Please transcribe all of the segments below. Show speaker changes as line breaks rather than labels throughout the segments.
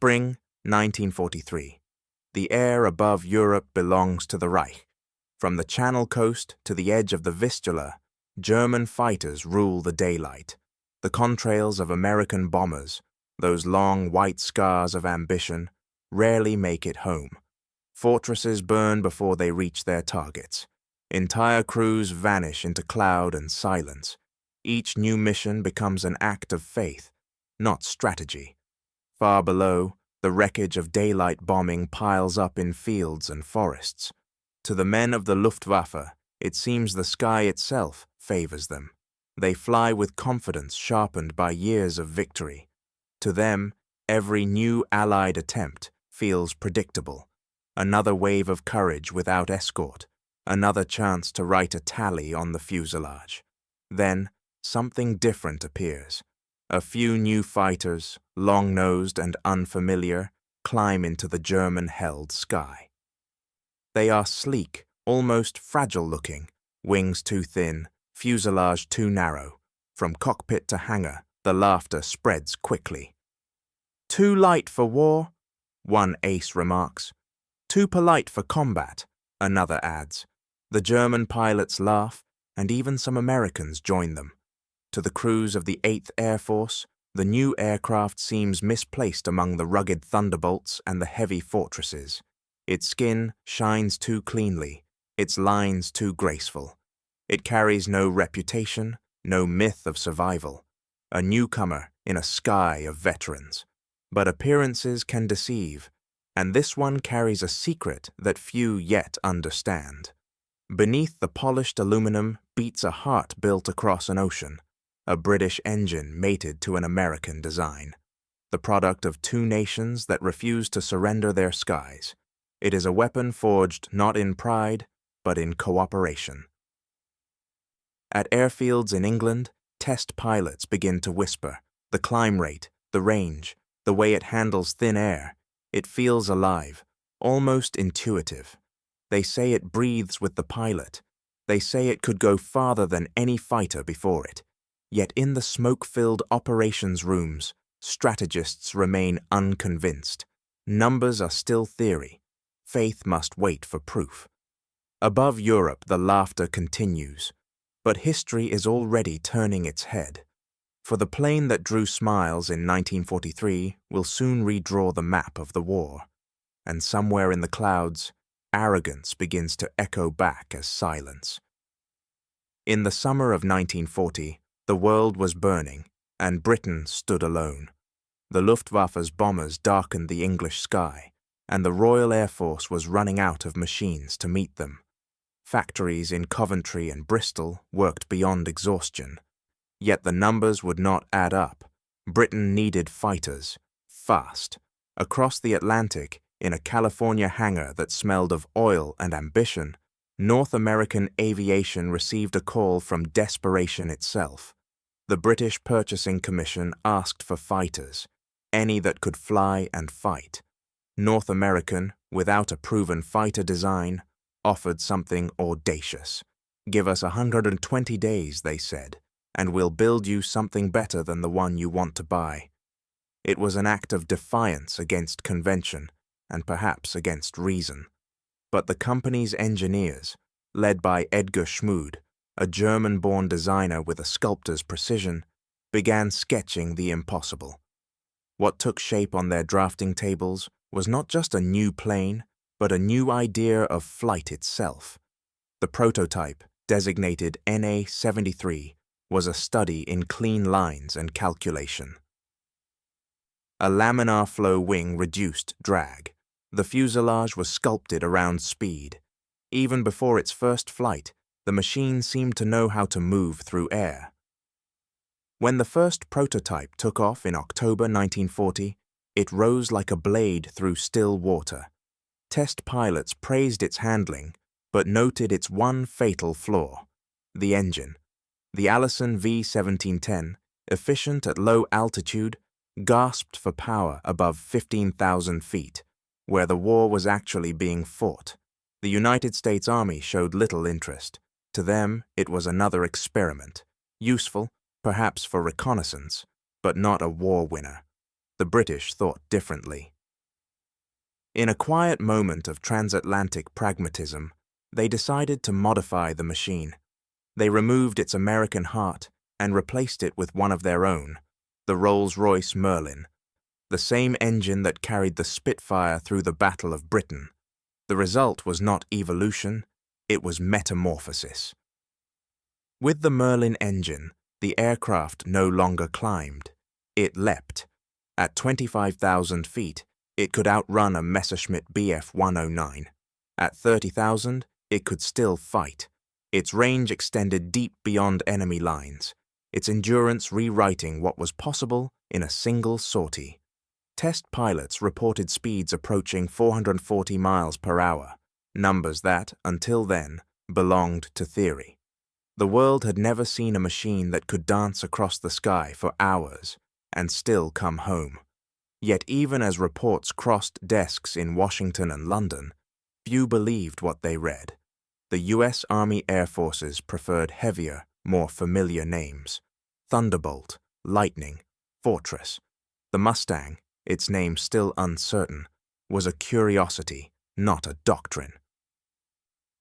Spring 1943. The air above Europe belongs to the Reich. From the Channel coast to the edge of the Vistula, German fighters rule the daylight. The contrails of American bombers, those long white scars of ambition, rarely make it home. Fortresses burn before they reach their targets. Entire crews vanish into cloud and silence. Each new mission becomes an act of faith, not strategy. Far below, the wreckage of daylight bombing piles up in fields and forests. To the men of the Luftwaffe, it seems the sky itself favors them. They fly with confidence sharpened by years of victory. To them, every new Allied attempt feels predictable. Another wave of courage without escort, another chance to write a tally on the fuselage. Then, something different appears. A few new fighters, long-nosed and unfamiliar, climb into the German-held sky. They are sleek, almost fragile-looking, wings too thin, fuselage too narrow. From cockpit to hangar, the laughter spreads quickly. "Too light for war," one ace remarks. "Too polite for combat," another adds. The German pilots laugh, and even some Americans join them. To the crews of the 8th Air Force, the new aircraft seems misplaced among the rugged thunderbolts and the heavy fortresses. Its skin shines too cleanly, its lines too graceful. It carries no reputation, no myth of survival. A newcomer in a sky of veterans. But appearances can deceive, and this one carries a secret that few yet understand. Beneath the polished aluminum beats a heart built across an ocean, a British engine mated to an American design. The product of two nations that refuse to surrender their skies. It is a weapon forged not in pride, but in cooperation. At airfields in England, test pilots begin to whisper. The climb rate, the range, the way it handles thin air, it feels alive, almost intuitive. They say it breathes with the pilot. They say it could go farther than any fighter before it. Yet in the smoke-filled operations rooms, strategists remain unconvinced. Numbers are still theory. Faith must wait for proof. Above Europe, the laughter continues. But history is already turning its head. For the plane that drew smiles in 1943 will soon redraw the map of the war. And somewhere in the clouds, arrogance begins to echo back as silence. In the summer of 1940, the world was burning, and Britain stood alone. The Luftwaffe's bombers darkened the English sky, and the Royal Air Force was running out of machines to meet them. Factories in Coventry and Bristol worked beyond exhaustion. Yet the numbers would not add up. Britain needed fighters, fast. Across the Atlantic, in a California hangar that smelled of oil and ambition, North American aviation received a call from desperation itself. The British Purchasing Commission asked for fighters, any that could fly and fight. North American, without a proven fighter design, offered something audacious. "Give us 120 days, they said, and we'll build you something better than the one you want to buy." It was an act of defiance against convention, and perhaps against reason. But the company's engineers, led by Edgar Schmude, a German-born designer with a sculptor's precision, began sketching the impossible. What took shape on their drafting tables was not just a new plane, but a new idea of flight itself. The prototype, designated NA-73, was a study in clean lines and calculation. A laminar flow wing reduced drag. The fuselage was sculpted around speed. Even before its first flight, the machine seemed to know how to move through air. When the first prototype took off in October 1940, it rose like a blade through still water. Test pilots praised its handling, but noted its one fatal flaw: the engine. The Allison V-1710, efficient at low altitude, gasped for power above 15,000 feet, where the war was actually being fought. The United States Army showed little interest. To them, it was another experiment, useful, perhaps for reconnaissance, but not a war winner. the British thought differently. In a quiet moment of transatlantic pragmatism, they decided to modify the machine. They removed its American heart and replaced it with one of their own, the Rolls-Royce Merlin, the same engine that carried the Spitfire through the Battle of Britain. The result was not evolution, it was metamorphosis. With the Merlin engine, the aircraft no longer climbed, it leapt. At 25,000 feet, it could outrun a Messerschmitt Bf 109. At 30,000, it could still fight. Its range extended deep beyond enemy lines, its endurance rewriting what was possible in a single sortie. Test pilots reported speeds approaching 440 miles per hour, numbers that, until then, belonged to theory. The world had never seen a machine that could dance across the sky for hours and still come home. Yet even as reports crossed desks in Washington and London, few believed what they read. The U.S. Army Air Forces preferred heavier, more familiar names: Thunderbolt, Lightning, Fortress. The Mustang, its name still uncertain, was a curiosity, not a doctrine.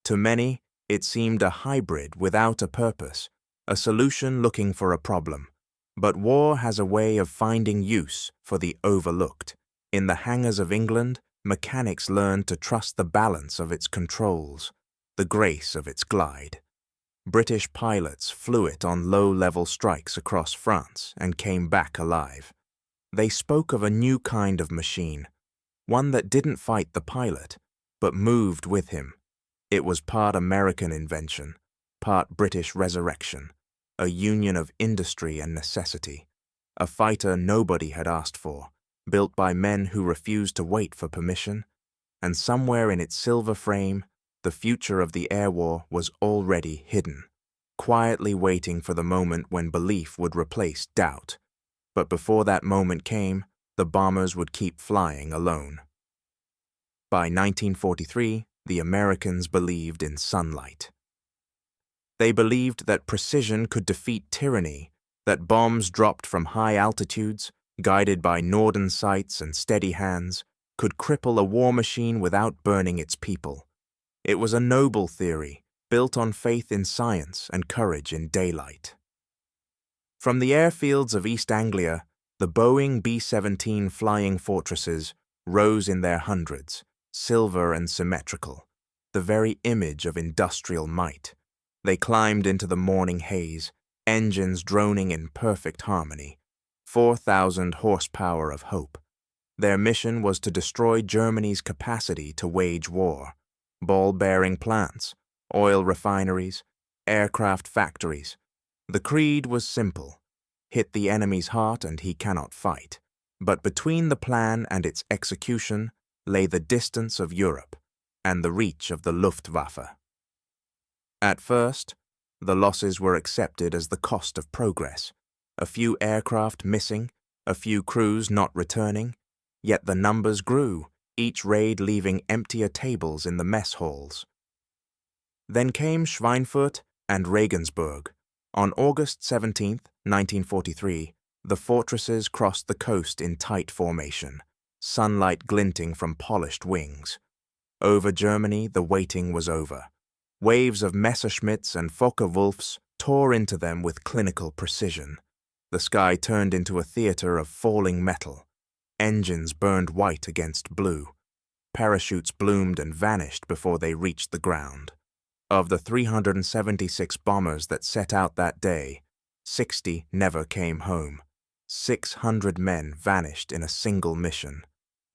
To many, it seemed a hybrid without a purpose, a solution looking for a problem. But war has a way of finding use for the overlooked. In the hangars of England, mechanics learned to trust the balance of its controls, the grace of its glide. British pilots flew it on low-level strikes across France and came back alive. They spoke of a new kind of machine, one that didn't fight the pilot, but moved with him. It was part American invention, part British resurrection, a union of industry and necessity, a fighter nobody had asked for, built by men who refused to wait for permission, and somewhere in its silver frame, the future of the air war was already hidden, quietly waiting for the moment when belief would replace doubt. But before that moment came, the bombers would keep flying alone. By 1943, the Americans believed in sunlight. They believed that precision could defeat tyranny, that bombs dropped from high altitudes, guided by Norden sights and steady hands, could cripple a war machine without burning its people. It was a noble theory, built on faith in science and courage in daylight. From the airfields of East Anglia, the Boeing B-17 flying fortresses rose in their hundreds, silver and symmetrical, the very image of industrial might. They climbed into the morning haze, engines droning in perfect harmony, 4,000 horsepower of hope. Their mission was to destroy Germany's capacity to wage war. Ball-bearing plants, oil refineries, aircraft factories. The creed was simple: hit the enemy's heart and he cannot fight. But between the plan and its execution lay the distance of Europe and the reach of the Luftwaffe. At first, the losses were accepted as the cost of progress. A few aircraft missing, a few crews not returning, yet the numbers grew, each raid leaving emptier tables in the mess halls. Then came Schweinfurt and Regensburg. On August 17, 1943, the fortresses crossed the coast in tight formation, sunlight glinting from polished wings. Over Germany, the waiting was over. Waves of Messerschmitts and Focke-Wulfs tore into them with clinical precision. The sky turned into a theater of falling metal. Engines burned white against blue. Parachutes bloomed and vanished before they reached the ground. Of the 376 bombers that set out that day, 60 never came home. 600 men vanished in a single mission.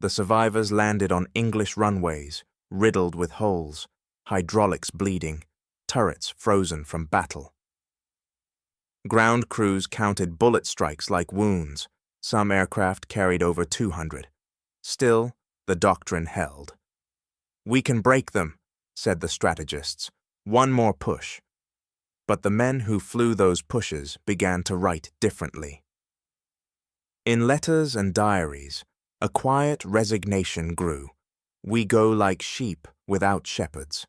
The survivors landed on English runways, riddled with holes, hydraulics bleeding, turrets frozen from battle. Ground crews counted bullet strikes like wounds. Some aircraft carried over 200. Still, the doctrine held. "We can break them," said the strategists. "One more push." But the men who flew those pushes began to write differently. In letters and diaries, a quiet resignation grew. "We go like sheep without shepherds."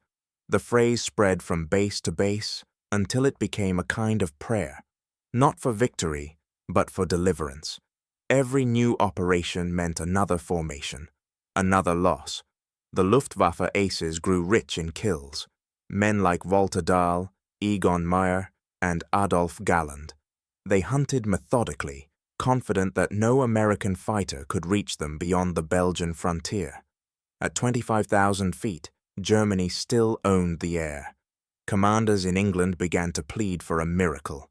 The phrase spread from base to base until it became a kind of prayer, not for victory, but for deliverance. Every new operation meant another formation, another loss. The Luftwaffe aces grew rich in kills. Men like Walter Dahl, Egon Meyer, and Adolf Galland. They hunted methodically, confident that no American fighter could reach them beyond the Belgian frontier. At 25,000 feet, Germany still owned the air. Commanders in England began to plead for a miracle,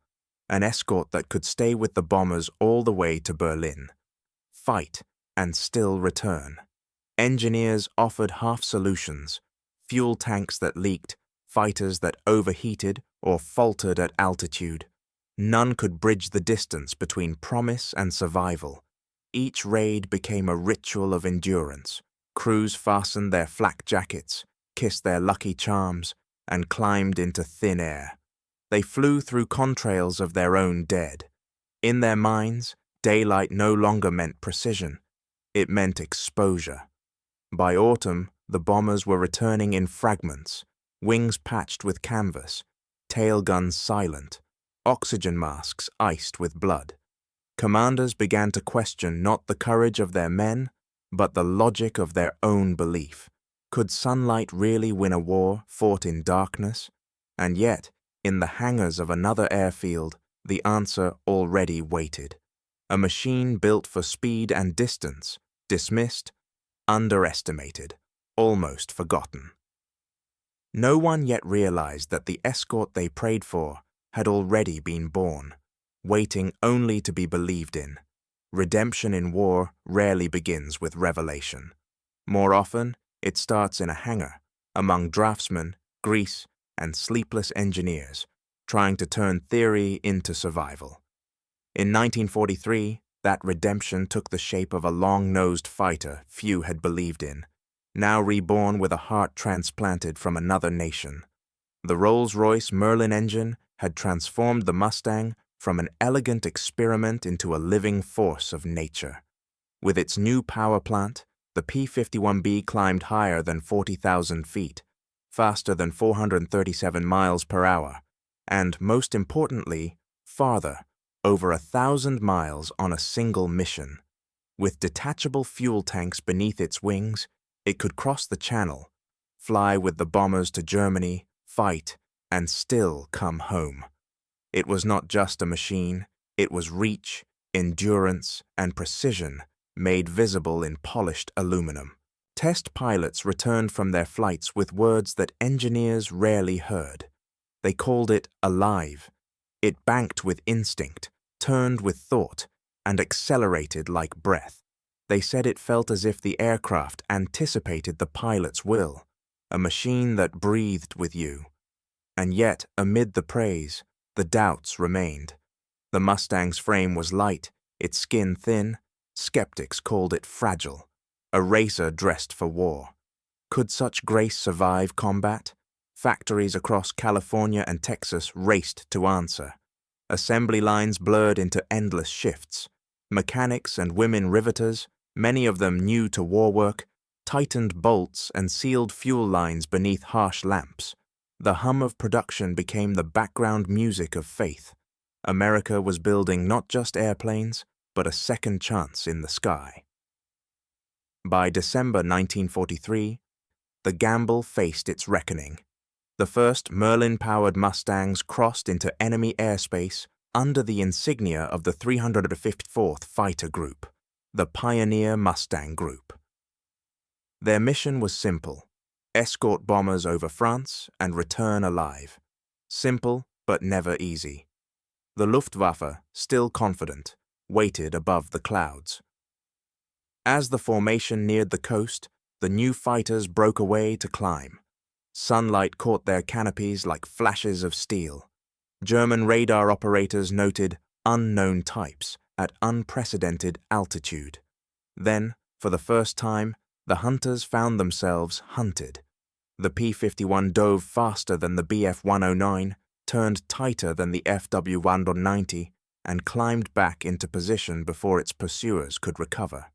an escort that could stay with the bombers all the way to Berlin, fight, and still return. Engineers offered half solutions: fuel tanks that leaked, fighters that overheated or faltered at altitude. None could bridge the distance between promise and survival. Each raid became a ritual of endurance. Crews fastened their flak jackets, kissed their lucky charms, and climbed into thin air. They flew through contrails of their own dead. In their minds, daylight no longer meant precision. It meant exposure. By autumn, the bombers were returning in fragments, wings patched with canvas, tail guns silent, oxygen masks iced with blood. Commanders began to question not the courage of their men, but the logic of their own belief. Could sunlight really win a war fought in darkness? And yet, in the hangars of another airfield, the answer already waited. A machine built for speed and distance, dismissed, underestimated, almost forgotten. No one yet realized that the escort they prayed for had already been born, waiting only to be believed in. Redemption in war rarely begins with revelation. More often, it starts in a hangar, among draftsmen, grease, and sleepless engineers, trying to turn theory into survival. In 1943, that redemption took the shape of a long-nosed fighter few had believed in, now reborn with a heart transplanted from another nation. The Rolls-Royce Merlin engine had transformed the Mustang from an elegant experiment into a living force of nature. With its new power plant, the P-51B climbed higher than 40,000 feet, faster than 437 miles per hour, and, most importantly, farther, over 1,000 miles on a single mission. With detachable fuel tanks beneath its wings, it could cross the Channel, fly with the bombers to Germany, fight, and still come home. It was not just a machine, it was reach, endurance, and precision made visible in polished aluminum. Test pilots returned from their flights with words that engineers rarely heard. They called it alive. It banked with instinct, turned with thought, and accelerated like breath. They said it felt as if the aircraft anticipated the pilot's will, a machine that breathed with you. And yet, amid the praise, the doubts remained. The Mustang's frame was light, its skin thin. Skeptics called it fragile, a racer dressed for war. Could such grace survive combat? Factories across California and Texas raced to answer. Assembly lines blurred into endless shifts. Mechanics and women riveters, many of them new to war work, tightened bolts and sealed fuel lines beneath harsh lamps. The hum of production became the background music of faith. America was building not just airplanes, but a second chance in the sky. By December 1943, the gamble faced its reckoning. The first Merlin-powered Mustangs crossed into enemy airspace under the insignia of the 354th Fighter Group, the Pioneer Mustang Group. Their mission was simple: escort bombers over France and return alive. Simple, but never easy. The Luftwaffe, still confident, waited above the clouds. As the formation neared the coast, the new fighters broke away to climb. Sunlight caught their canopies like flashes of steel. German radar operators noted unknown types at unprecedented altitude. Then, for the first time, the hunters found themselves hunted. The P-51 dove faster than the Bf-109, turned tighter than the FW-190, and climbed back into position before its pursuers could recover.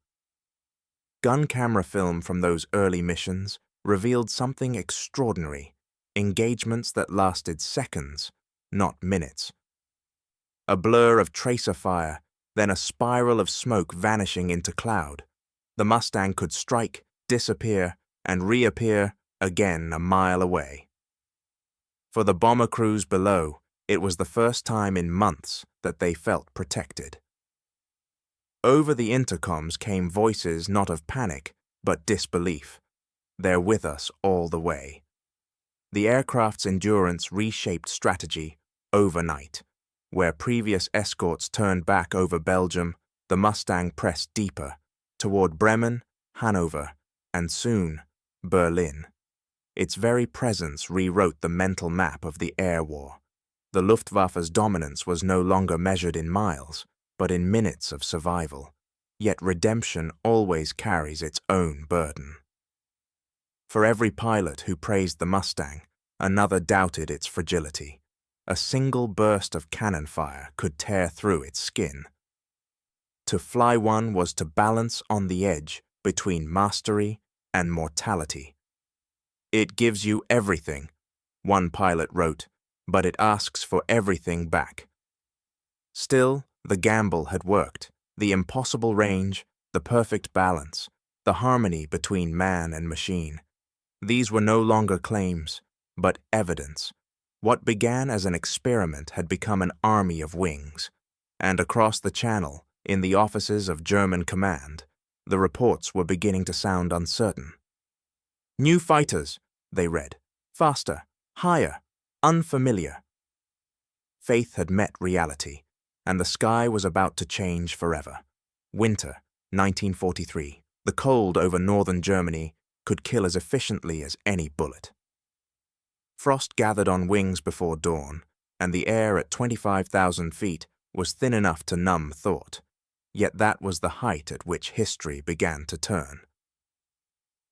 Gun camera film from those early missions revealed something extraordinary: engagements that lasted seconds, not minutes. A blur of tracer fire, then a spiral of smoke vanishing into cloud. The Mustang could strike, disappear, and reappear again a mile away. For the bomber crews below, it was the first time in months that they felt protected. Over the intercoms came voices not of panic, but disbelief. They're with us all the way. The aircraft's endurance reshaped strategy overnight. Where previous escorts turned back over Belgium, the Mustang pressed deeper, toward Bremen, Hanover, and soon, Berlin. Its very presence rewrote the mental map of the air war. The Luftwaffe's dominance was no longer measured in miles, but in minutes of survival. Yet redemption always carries its own burden. For every pilot who praised the Mustang, another doubted its fragility. A single burst of cannon fire could tear through its skin. To fly one was to balance on the edge between mastery and mortality. "It gives you everything," one pilot wrote, "but it asks for everything back." Still, the gamble had worked. The impossible range, the perfect balance, the harmony between man and machine. These were no longer claims, but evidence. What began as an experiment had become an army of wings. And across the channel, in the offices of German command, the reports were beginning to sound uncertain. "New fighters," they read. "Faster, higher, unfamiliar." Faith had met reality, and the sky was about to change forever. Winter, 1943. The cold over northern Germany could kill as efficiently as any bullet. Frost gathered on wings before dawn, and the air at 25,000 feet was thin enough to numb thought. Yet that was the height at which history began to turn.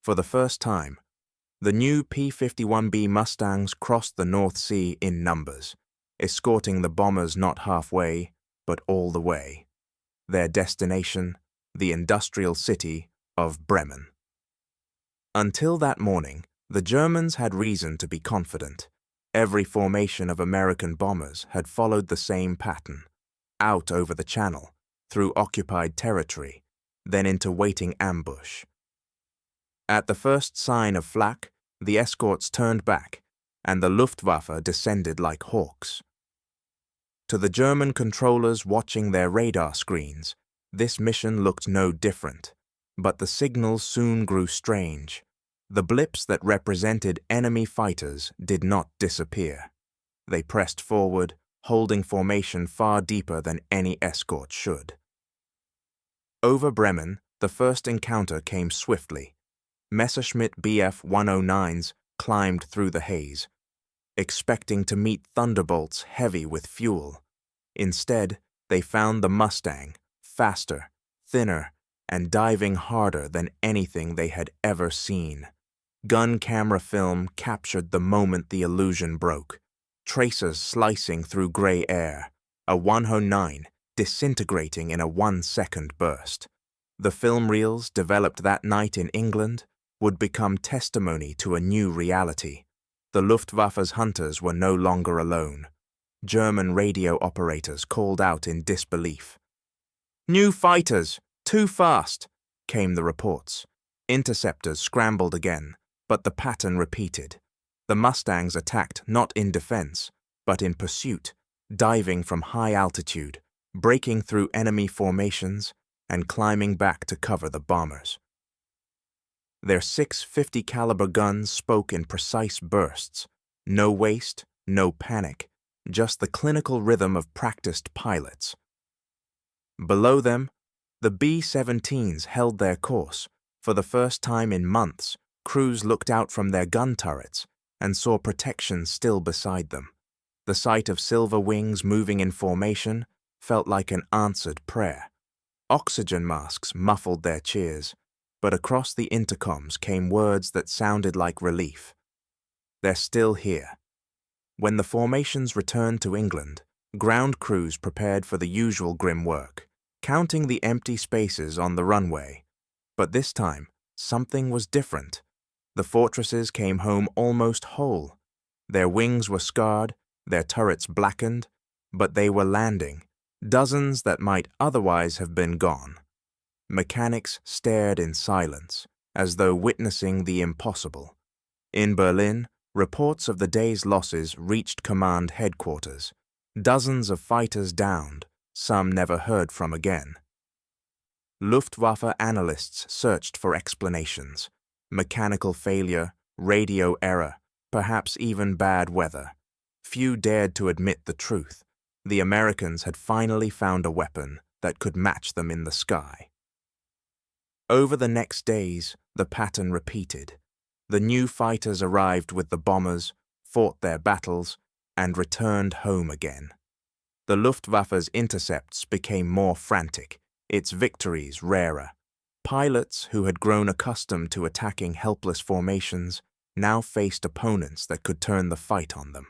For the first time, the new P-51B Mustangs crossed the North Sea in numbers, escorting the bombers not halfway, but all the way. Their destination, the industrial city of Bremen. Until that morning, the Germans had reason to be confident. Every formation of American bombers had followed the same pattern: out over the Channel, through occupied territory, then into waiting ambush. At the first sign of flak, the escorts turned back, and the Luftwaffe descended like hawks. To the German controllers watching their radar screens, this mission looked no different, but the signals soon grew strange. The blips that represented enemy fighters did not disappear. They pressed forward, holding formation far deeper than any escort should. Over Bremen, the first encounter came swiftly. Messerschmitt Bf 109s climbed through the haze, expecting to meet thunderbolts heavy with fuel. Instead, they found the Mustang, faster, thinner, and diving harder than anything they had ever seen. Gun camera film captured the moment the illusion broke. Tracers slicing through gray air, a 109 disintegrating in a 1-second burst. The film reels developed that night in England would become testimony to a new reality. The Luftwaffe's hunters were no longer alone. German radio operators called out in disbelief. "New fighters! Too fast!" came the reports. Interceptors scrambled again, but the pattern repeated. The Mustangs attacked not in defense, but in pursuit, diving from high altitude, breaking through enemy formations, and climbing back to cover the bombers. Their 650 caliber guns spoke in precise bursts. No waste, no panic, just the clinical rhythm of practiced pilots. Below them, the B-17s held their course. For the first time in months, crews looked out from their gun turrets and saw protection still beside them. The sight of silver wings moving in formation felt like an answered prayer. Oxygen masks muffled their cheers, but across the intercoms came words that sounded like relief. "They're still here." When the formations returned to England, ground crews prepared for the usual grim work, counting the empty spaces on the runway. But this time, something was different. The fortresses came home almost whole. Their wings were scarred, their turrets blackened, but they were landing, dozens that might otherwise have been gone. Mechanics stared in silence, as though witnessing the impossible. In Berlin, reports of the day's losses reached command headquarters. Dozens of fighters downed, some never heard from again. Luftwaffe analysts searched for explanations: mechanical failure, radio error, perhaps even bad weather. Few dared to admit the truth. The Americans had finally found a weapon that could match them in the sky. Over the next days, the pattern repeated. The new fighters arrived with the bombers, fought their battles, and returned home again. The Luftwaffe's intercepts became more frantic, its victories rarer. Pilots who had grown accustomed to attacking helpless formations now faced opponents that could turn the fight on them.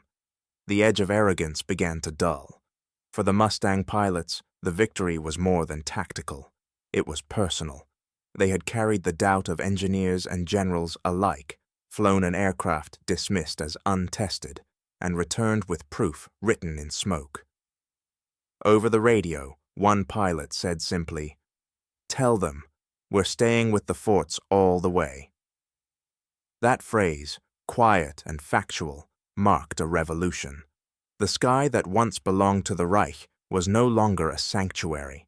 The edge of arrogance began to dull. For the Mustang pilots, the victory was more than tactical. It was personal. They had carried the doubt of engineers and generals alike, flown an aircraft dismissed as untested, and returned with proof written in smoke. Over the radio, one pilot said simply, "Tell them, we're staying with the forts all the way." That phrase, quiet and factual, marked a revolution. The sky that once belonged to the Reich was no longer a sanctuary.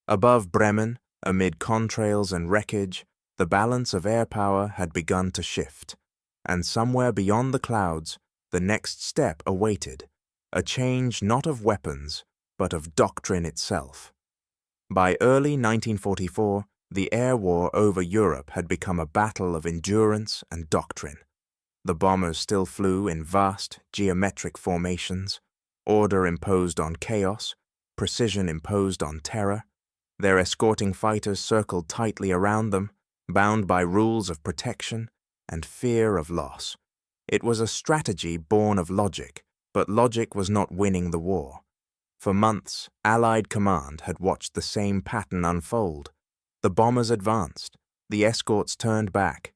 Above Bremen, amid contrails and wreckage, the balance of air power had begun to shift, and somewhere beyond the clouds, the next step awaited, a change not of weapons, but of doctrine itself. By early 1944, the air war over Europe had become a battle of endurance and doctrine. The bombers still flew in vast, geometric formations, order imposed on chaos, precision imposed on terror. Their escorting fighters circled tightly around them, bound by rules of protection and fear of loss. It was a strategy born of logic, but logic was not winning the war. For months, Allied command had watched the same pattern unfold. The bombers advanced, the escorts turned back,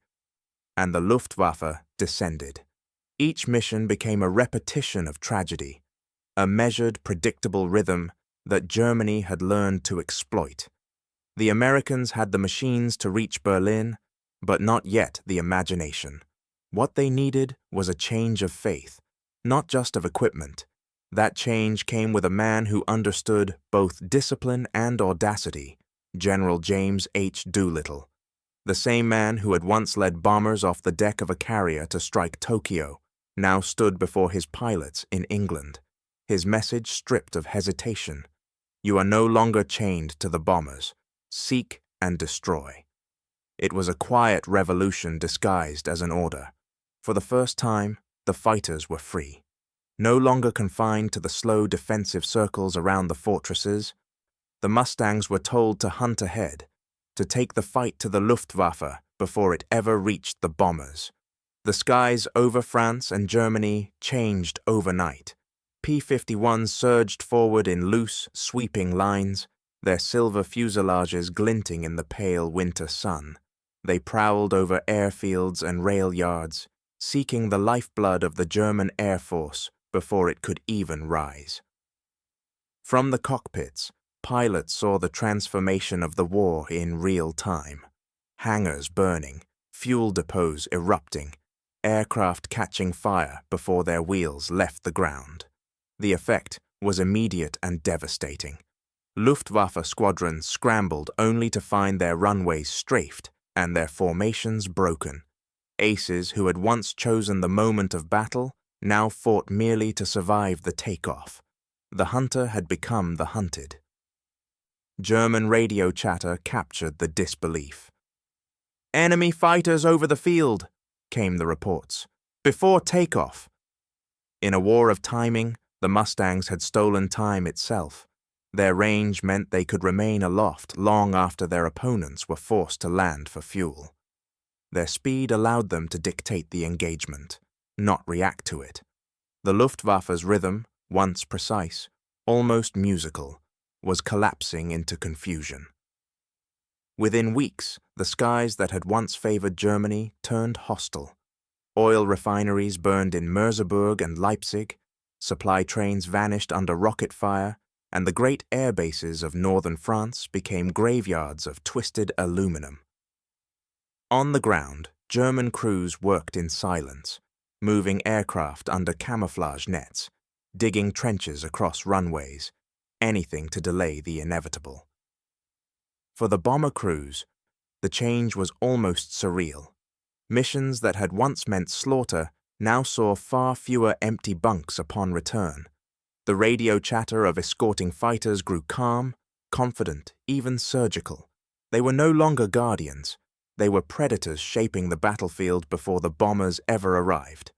and the Luftwaffe descended. Each mission became a repetition of tragedy, a measured, predictable rhythm that Germany had learned to exploit. The Americans had the machines to reach Berlin, but not yet the imagination. What they needed was a change of faith, not just of equipment. That change came with a man who understood both discipline and audacity, General James H. Doolittle. The same man who had once led bombers off the deck of a carrier to strike Tokyo now stood before his pilots in England, his message stripped of hesitation. You are no longer chained to the bombers. Seek and destroy. It was a quiet revolution disguised as an order. For the first time, the fighters were free. No longer confined to the slow defensive circles around the fortresses, the Mustangs were told to hunt ahead, to take the fight to the Luftwaffe before it ever reached the bombers. The skies over France and Germany changed overnight. P-51s surged forward in loose, sweeping lines, their silver fuselages glinting in the pale winter sun. They prowled over airfields and rail yards, seeking the lifeblood of the German Air Force before it could even rise. From the cockpits, pilots saw the transformation of the war in real time. Hangars burning, fuel depots erupting, aircraft catching fire before their wheels left the ground. The effect was immediate and devastating. Luftwaffe squadrons scrambled only to find their runways strafed and their formations broken. Aces who had once chosen the moment of battle now fought merely to survive the takeoff. The hunter had become the hunted. German radio chatter captured the disbelief. "Enemy fighters over the field," came the reports. "Before takeoff." In a war of timing, the Mustangs had stolen time itself. Their range meant they could remain aloft long after their opponents were forced to land for fuel. Their speed allowed them to dictate the engagement, not react to it. The Luftwaffe's rhythm, once precise, almost musical, was collapsing into confusion. Within weeks, the skies that had once favored Germany turned hostile. Oil refineries burned in Merseburg and Leipzig, supply trains vanished under rocket fire, and the great air bases of northern France became graveyards of twisted aluminum. On the ground, German crews worked in silence, moving aircraft under camouflage nets, digging trenches across runways, anything to delay the inevitable. For the bomber crews, the change was almost surreal. Missions that had once meant slaughter now saw far fewer empty bunks upon return. The radio chatter of escorting fighters grew calm, confident, even surgical. They were no longer guardians. They were predators shaping the battlefield before the bombers ever arrived.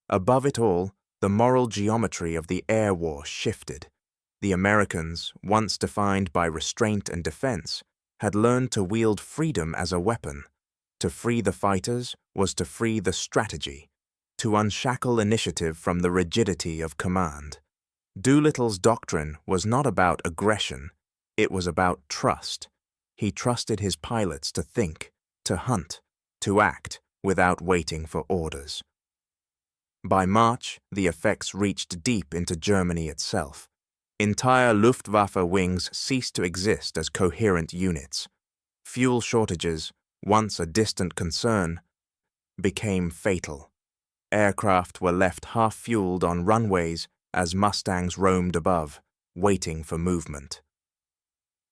Above it all, the moral geometry of the air war shifted. The Americans, once defined by restraint and defense, had learned to wield freedom as a weapon. To free the fighters was to free the strategy, to unshackle initiative from the rigidity of command. Doolittle's doctrine was not about aggression, it was about trust. He trusted his pilots to think, to hunt, to act without waiting for orders. By March, the effects reached deep into Germany itself. Entire Luftwaffe wings ceased to exist as coherent units. Fuel shortages, once a distant concern, became fatal. Aircraft were left half-fueled on runways as Mustangs roamed above, waiting for movement.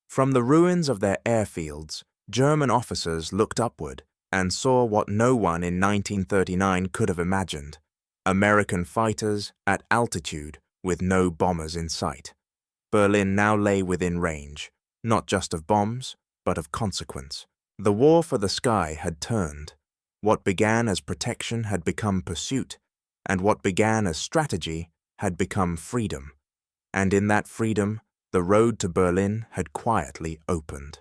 From the ruins of their airfields, German officers looked upward and saw what no one in 1939 could have imagined: American fighters at altitude with no bombers in sight. Berlin now lay within range, not just of bombs, but of consequence. The war for the sky had turned. What began as protection had become pursuit, and what began as strategy had become freedom. And in that freedom, the road to Berlin had quietly opened.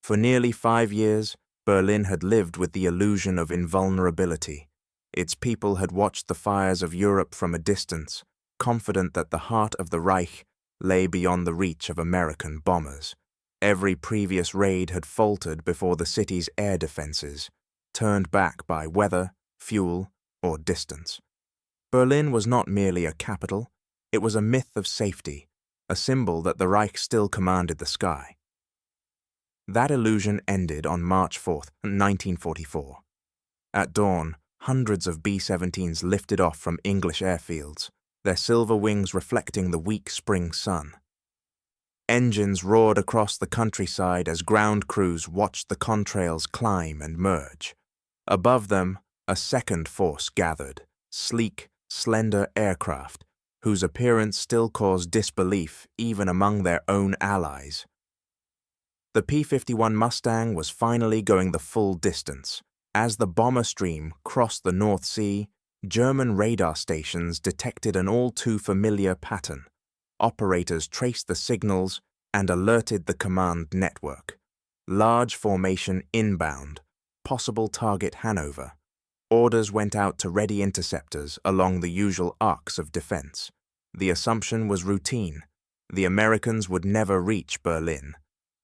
For nearly 5 years, Berlin had lived with the illusion of invulnerability. Its people had watched the fires of Europe from a distance, confident that the heart of the Reich lay beyond the reach of American bombers. Every previous raid had faltered before the city's air defenses, turned back by weather, fuel, or distance. Berlin was not merely a capital, it was a myth of safety, a symbol that the Reich still commanded the sky. That illusion ended on March 4, 1944. At dawn, hundreds of B-17s lifted off from English airfields, their silver wings reflecting the weak spring sun. Engines roared across the countryside as ground crews watched the contrails climb and merge. Above them, a second force gathered, sleek, slender aircraft, whose appearance still caused disbelief even among their own allies. The P-51 Mustang was finally going the full distance. As the bomber stream crossed the North Sea, German radar stations detected an all-too-familiar pattern. Operators traced the signals and alerted the command network. Large formation inbound, possible target Hanover. Orders went out to ready interceptors along the usual arcs of defense. The assumption was routine. The Americans would never reach Berlin.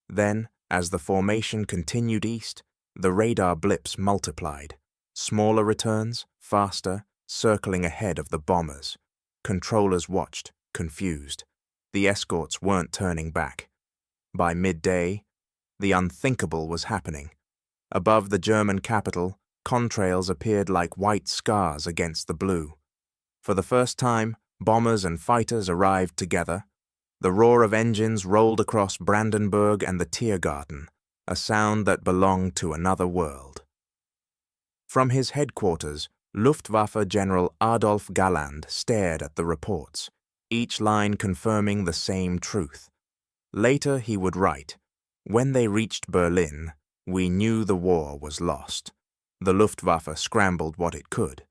Then, as the formation continued east, the radar blips multiplied. Smaller returns, faster, circling ahead of the bombers. Controllers watched, confused. The escorts weren't turning back. By midday, the unthinkable was happening. Above the German capital, contrails appeared like white scars against the blue. For the first time, bombers and fighters arrived together. The roar of engines rolled across Brandenburg and the Tiergarten, a sound that belonged to another world. From his headquarters, Luftwaffe General Adolf Galland stared at the reports, each line confirming the same truth. Later he would write, "When they reached Berlin, we knew the war was lost." The Luftwaffe scrambled what it could.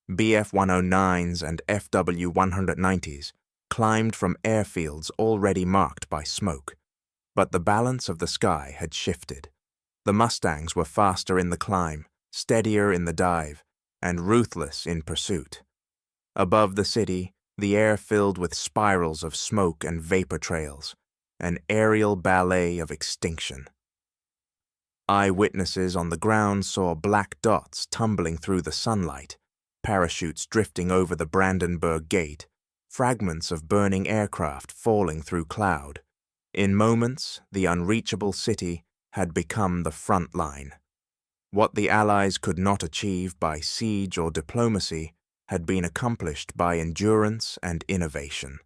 Bf-109s and FW-190s climbed from airfields already marked by smoke. But the balance of the sky had shifted. The Mustangs were faster in the climb, steadier in the dive, and ruthless in pursuit. Above the city, the air filled with spirals of smoke and vapor trails, an aerial ballet of extinction. Eyewitnesses on the ground saw black dots tumbling through the sunlight, parachutes drifting over the Brandenburg Gate, fragments of burning aircraft falling through cloud. In moments, the unreachable city had become the front line. What the Allies could not achieve by siege or diplomacy had been accomplished by endurance and innovation.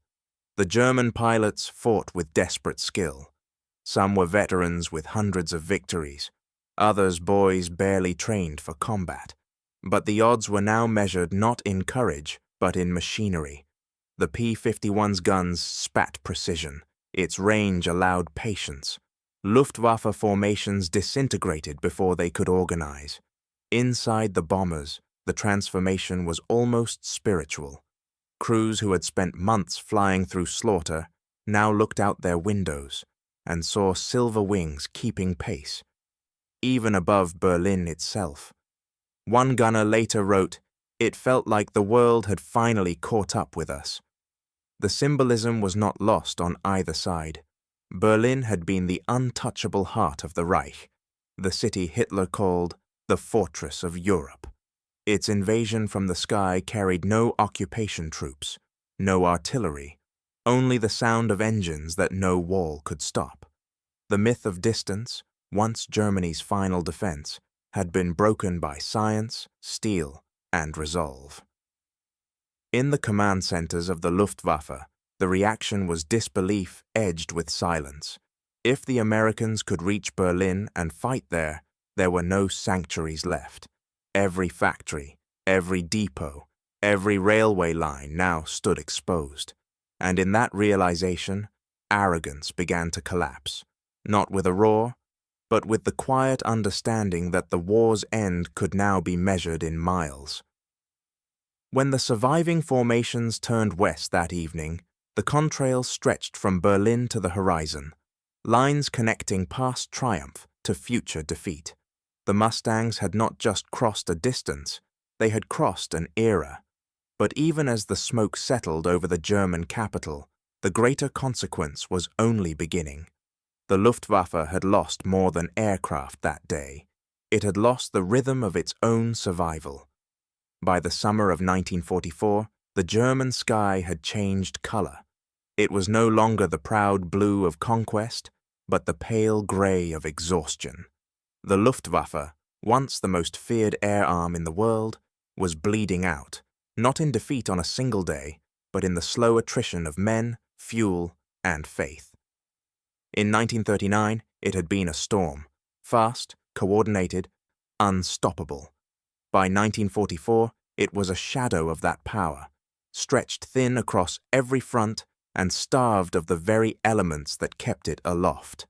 The German pilots fought with desperate skill. Some were veterans with hundreds of victories, others boys barely trained for combat. But the odds were now measured not in courage, but in machinery. The P-51's guns spat precision. Its range allowed patience. Luftwaffe formations disintegrated before they could organize. Inside the bombers, the transformation was almost spiritual. Crews who had spent months flying through slaughter now looked out their windows and saw silver wings keeping pace, even above Berlin itself. One gunner later wrote, "It felt like the world had finally caught up with us." The symbolism was not lost on either side. Berlin had been the untouchable heart of the Reich, the city Hitler called the fortress of Europe. Its invasion from the sky carried no occupation troops, no artillery, only the sound of engines that no wall could stop. The myth of distance, once Germany's final defense, had been broken by science, steel, and resolve. In the command centers of the Luftwaffe, the reaction was disbelief edged with silence. If the Americans could reach Berlin and fight there, there were no sanctuaries left. Every factory, every depot, every railway line now stood exposed. And in that realization, arrogance began to collapse, not with a roar, but with the quiet understanding that the war's end could now be measured in miles. When the surviving formations turned west that evening, the contrail stretched from Berlin to the horizon, lines connecting past triumph to future defeat. The Mustangs had not just crossed a distance, they had crossed an era. But even as the smoke settled over the German capital, the greater consequence was only beginning. The Luftwaffe had lost more than aircraft that day. It had lost the rhythm of its own survival. By the summer of 1944, the German sky had changed color. It was no longer the proud blue of conquest, but the pale gray of exhaustion. The Luftwaffe, once the most feared air arm in the world, was bleeding out, not in defeat on a single day, but in the slow attrition of men, fuel, and faith. In 1939, it had been a storm, fast, coordinated, unstoppable. By 1944, it was a shadow of that power, stretched thin across every front and starved of the very elements that kept it aloft.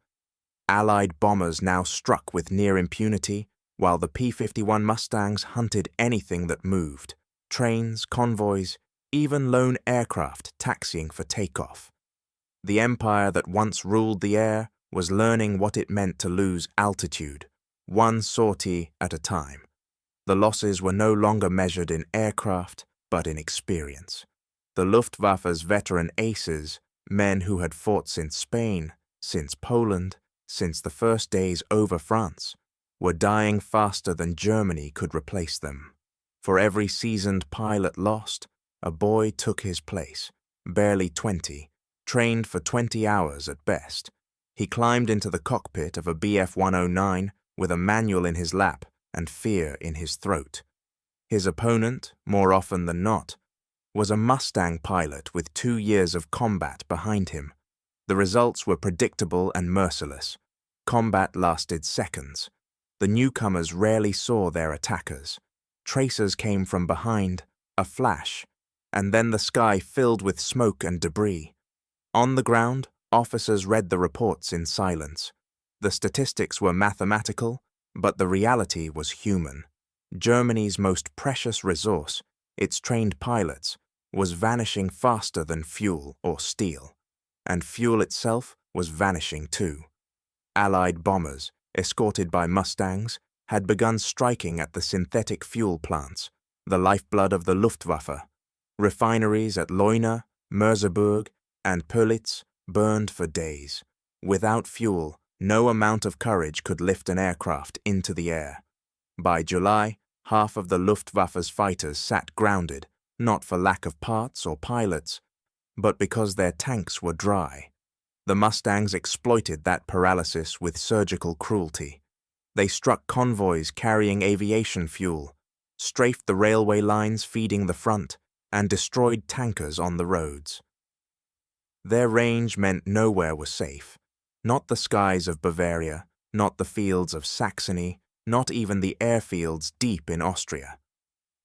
Allied bombers now struck with near impunity, while the P-51 Mustangs hunted anything that moved, trains, convoys, even lone aircraft taxiing for takeoff. The empire that once ruled the air was learning what it meant to lose altitude, one sortie at a time. The losses were no longer measured in aircraft, but in experience. The Luftwaffe's veteran aces, men who had fought since Spain, since Poland, since the first days over France, were dying faster than Germany could replace them. For every seasoned pilot lost, a boy took his place, barely 20, trained for 20 hours at best. He climbed into the cockpit of a Bf-109 with a manual in his lap and fear in his throat. His opponent, more often than not, was a Mustang pilot with 2 years of combat behind him. The results were predictable and merciless. Combat lasted seconds. The newcomers rarely saw their attackers. Tracers came from behind, a flash, and then the sky filled with smoke and debris. On the ground, officers read the reports in silence. The statistics were mathematical, but the reality was human. Germany's most precious resource, its trained pilots, was vanishing faster than fuel or steel, and fuel itself was vanishing too. Allied bombers, escorted by Mustangs, had begun striking at the synthetic fuel plants, the lifeblood of the Luftwaffe. Refineries at Leuna, Merseburg, and Pölitz burned for days. Without fuel, no amount of courage could lift an aircraft into the air. By July, half of the Luftwaffe's fighters sat grounded, not for lack of parts or pilots, but because their tanks were dry. The Mustangs exploited that paralysis with surgical cruelty. They struck convoys carrying aviation fuel, strafed the railway lines feeding the front, and destroyed tankers on the roads. Their range meant nowhere was safe. Not the skies of Bavaria, not the fields of Saxony, not even the airfields deep in Austria.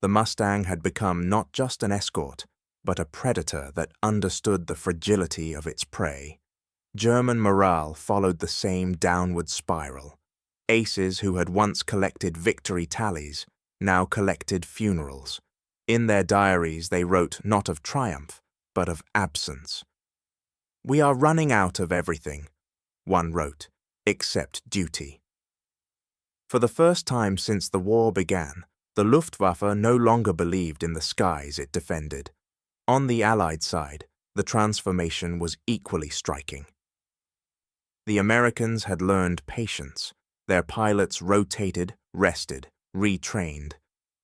The Mustang had become not just an escort, but a predator that understood the fragility of its prey. German morale followed the same downward spiral. Aces who had once collected victory tallies now collected funerals. In their diaries they wrote not of triumph, but of absence. "We are running out of everything," one wrote, "except duty." For the first time since the war began, the Luftwaffe no longer believed in the skies it defended. On the Allied side, the transformation was equally striking. The Americans had learned patience. Their pilots rotated, rested, retrained.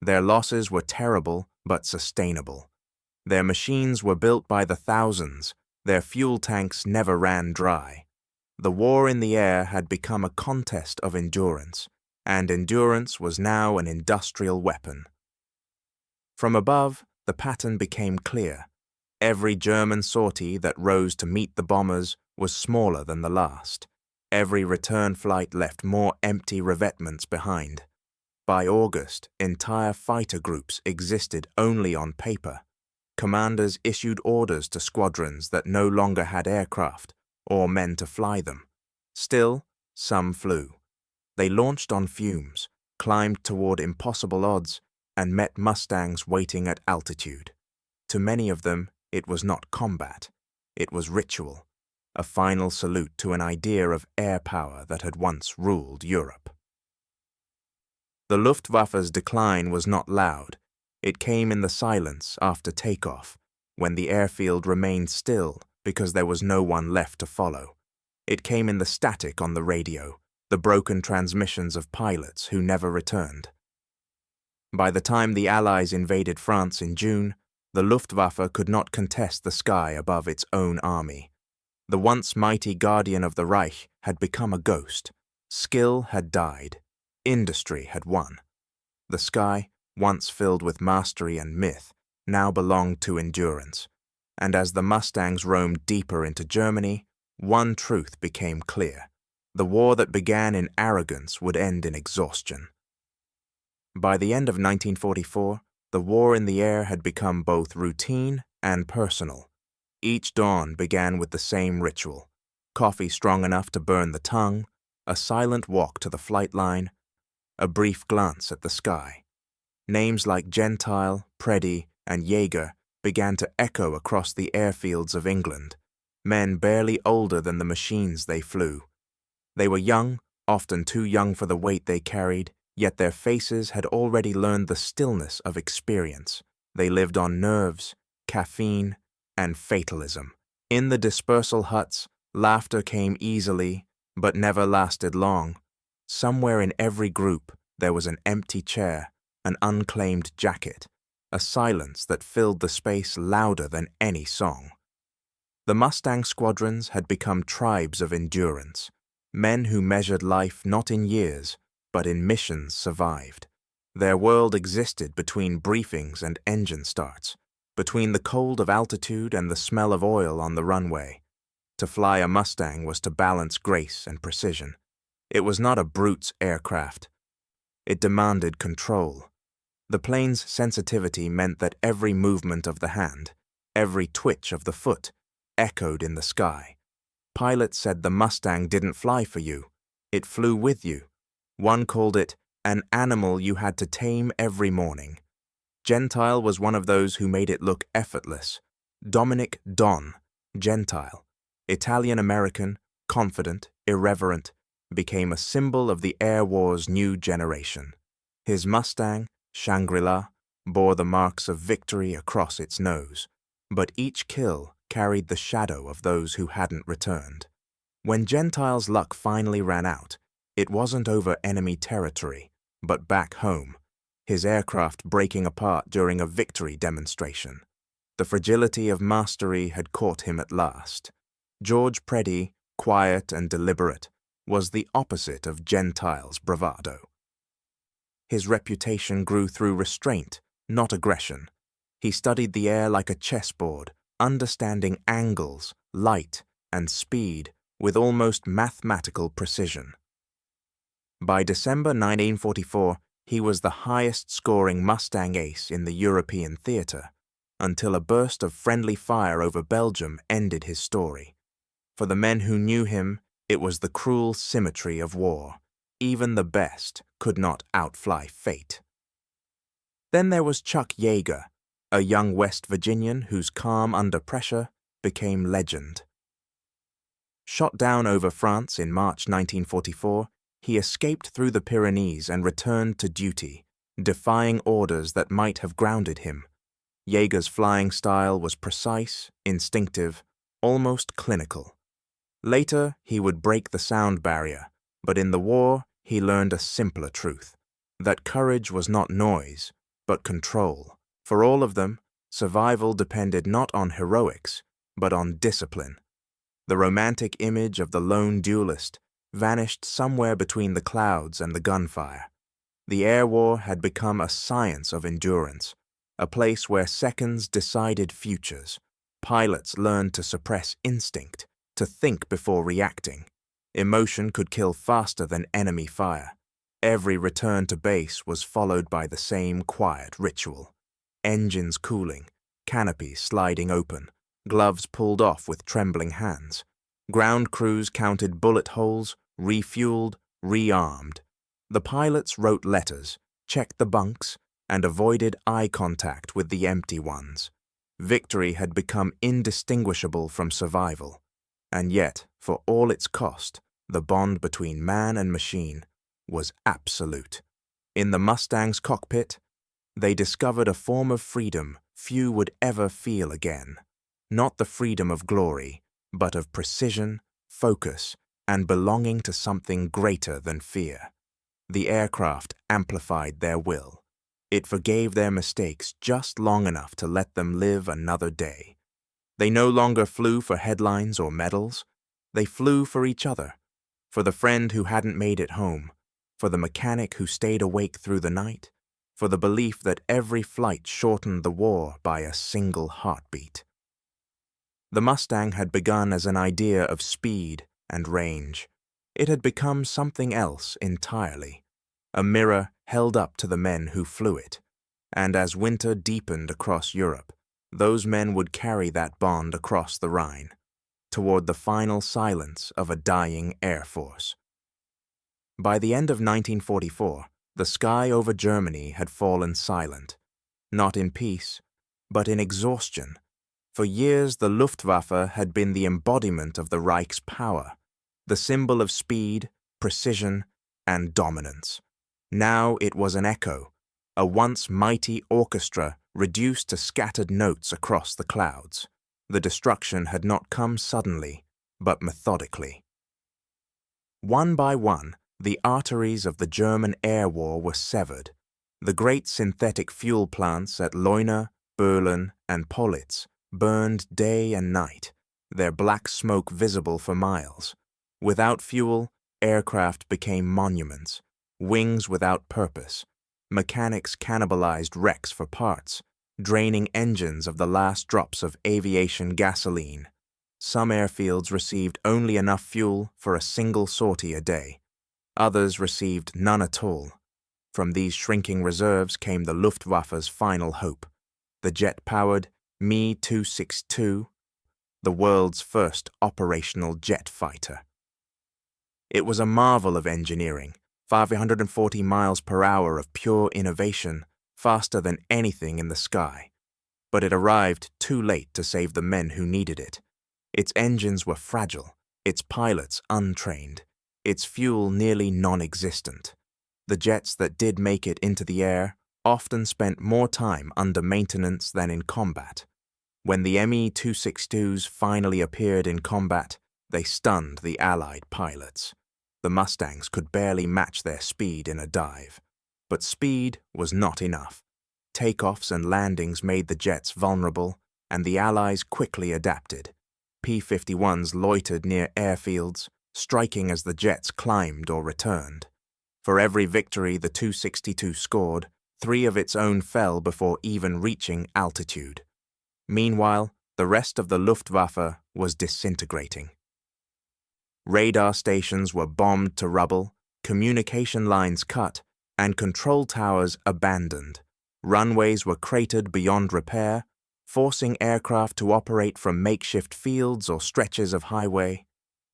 Their losses were terrible but sustainable. Their machines were built by the thousands. Their fuel tanks never ran dry. The war in the air had become a contest of endurance, and endurance was now an industrial weapon. From above, the pattern became clear. Every German sortie that rose to meet the bombers was smaller than the last. Every return flight left more empty revetments behind. By August, entire fighter groups existed only on paper. Commanders issued orders to squadrons that no longer had aircraft or men to fly them. Still, some flew. They launched on fumes, climbed toward impossible odds, and met Mustangs waiting at altitude. To many of them, it was not combat. It was ritual, a final salute to an idea of air power that had once ruled Europe. The Luftwaffe's decline was not loud. It came in the silence after takeoff, when the airfield remained still because there was no one left to follow. It came in the static on the radio, the broken transmissions of pilots who never returned. By the time the Allies invaded France in June, the Luftwaffe could not contest the sky above its own army. The once mighty guardian of the Reich had become a ghost. Skill had died. Industry had won. The sky, once filled with mastery and myth, now belonged to endurance. And as the Mustangs roamed deeper into Germany, one truth became clear. The war that began in arrogance would end in exhaustion. By the end of 1944, the war in the air had become both routine and personal. Each dawn began with the same ritual: coffee strong enough to burn the tongue, a silent walk to the flight line, a brief glance at the sky. Names like Gentile, Preddy, and Jaeger began to echo across the airfields of England, men barely older than the machines they flew. They were young, often too young for the weight they carried, yet their faces had already learned the stillness of experience. They lived on nerves, caffeine, and fatalism. In the dispersal huts, laughter came easily, but never lasted long. Somewhere in every group, there was an empty chair, an unclaimed jacket, a silence that filled the space louder than any song. The Mustang squadrons had become tribes of endurance, men who measured life not in years, but in missions survived. Their world existed between briefings and engine starts, between the cold of altitude and the smell of oil on the runway. To fly a Mustang was to balance grace and precision. It was not a brute's aircraft. It demanded control. The plane's sensitivity meant that every movement of the hand, every twitch of the foot, echoed in the sky. Pilots said the Mustang didn't fly for you. It flew with you. One called it an animal you had to tame every morning. Gentile was one of those who made it look effortless. Dominic Don, Gentile, Italian-American, confident, irreverent, became a symbol of the air war's new generation. His Mustang, Shangri-La, bore the marks of victory across its nose, but each kill carried the shadow of those who hadn't returned. When Gentile's luck finally ran out, it wasn't over enemy territory, but back home, his aircraft breaking apart during a victory demonstration. The fragility of mastery had caught him at last. George Preddy, quiet and deliberate, was the opposite of Gentile's bravado. His reputation grew through restraint, not aggression. He studied the air like a chessboard, understanding angles, light, and speed with almost mathematical precision. By December 1944, he was the highest-scoring Mustang ace in the European theater, until a burst of friendly fire over Belgium ended his story. For the men who knew him, it was the cruel symmetry of war. Even the best could not outfly fate. Then there was Chuck Yeager, a young West Virginian whose calm under pressure became legend. Shot down over France in March 1944, he escaped through the Pyrenees and returned to duty, defying orders that might have grounded him. Yeager's flying style was precise, instinctive, almost clinical. Later, he would break the sound barrier, but in the war, he learned a simpler truth, that courage was not noise, but control. For all of them, survival depended not on heroics, but on discipline. The romantic image of the lone duelist vanished somewhere between the clouds and the gunfire. The air war had become a science of endurance, a place where seconds decided futures. Pilots learned to suppress instinct, to think before reacting. Emotion could kill faster than enemy fire. Every return to base was followed by the same quiet ritual. Engines cooling, canopies sliding open, gloves pulled off with trembling hands. Ground crews counted bullet holes, refueled, rearmed. The pilots wrote letters, checked the bunks, and avoided eye contact with the empty ones. Victory had become indistinguishable from survival. And yet, for all its cost, the bond between man and machine was absolute. In the Mustang's cockpit, they discovered a form of freedom few would ever feel again. Not the freedom of glory, but of precision, focus, and belonging to something greater than fear. The aircraft amplified their will. It forgave their mistakes just long enough to let them live another day. They no longer flew for headlines or medals. They flew for each other, for the friend who hadn't made it home, for the mechanic who stayed awake through the night, for the belief that every flight shortened the war by a single heartbeat. The Mustang had begun as an idea of speed and range. It had become something else entirely, a mirror held up to the men who flew it. And as winter deepened across Europe, those men would carry that bond across the Rhine, toward the final silence of a dying air force. By the end of 1944, the sky over Germany had fallen silent, not in peace, but in exhaustion. For years, the Luftwaffe had been the embodiment of the Reich's power, the symbol of speed, precision, and dominance. Now it was an echo, a once mighty orchestra reduced to scattered notes across the clouds. The destruction had not come suddenly, but methodically. One by one, the arteries of the German air war were severed. The great synthetic fuel plants at Leuna, Berlin, and Politz burned day and night, their black smoke visible for miles. Without fuel, aircraft became monuments, wings without purpose. Mechanics cannibalized wrecks for parts, draining engines of the last drops of aviation gasoline. Some airfields received only enough fuel for a single sortie a day. Others received none at all. From these shrinking reserves came the Luftwaffe's final hope, the jet-powered Me-262, the world's first operational jet fighter. It was a marvel of engineering, 540 miles per hour of pure innovation, faster than anything in the sky. But it arrived too late to save the men who needed it. Its engines were fragile, its pilots untrained, its fuel nearly non-existent. The jets that did make it into the air often spent more time under maintenance than in combat. When the Me-262s finally appeared in combat, they stunned the Allied pilots. The Mustangs could barely match their speed in a dive. But speed was not enough. Takeoffs and landings made the jets vulnerable, and the Allies quickly adapted. P-51s loitered near airfields, striking as the jets climbed or returned. For every victory the Tu-62 scored, 3 of its own fell before even reaching altitude. Meanwhile, the rest of the Luftwaffe was disintegrating. Radar stations were bombed to rubble, communication lines cut, and control towers abandoned. Runways were cratered beyond repair, forcing aircraft to operate from makeshift fields or stretches of highway.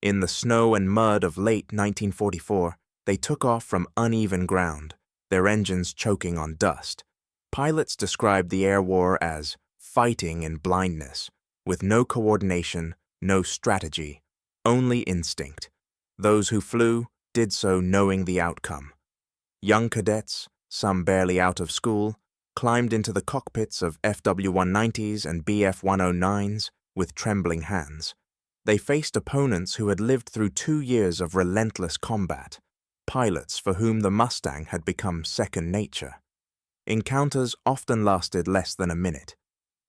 In the snow and mud of late 1944, they took off from uneven ground, their engines choking on dust. Pilots described the air war as fighting in blindness, with no coordination, no strategy, only instinct. Those who flew did so knowing the outcome. Young cadets, some barely out of school, climbed into the cockpits of FW-190s and BF-109s with trembling hands. They faced opponents who had lived through 2 years of relentless combat, pilots for whom the Mustang had become second nature. Encounters often lasted less than a minute.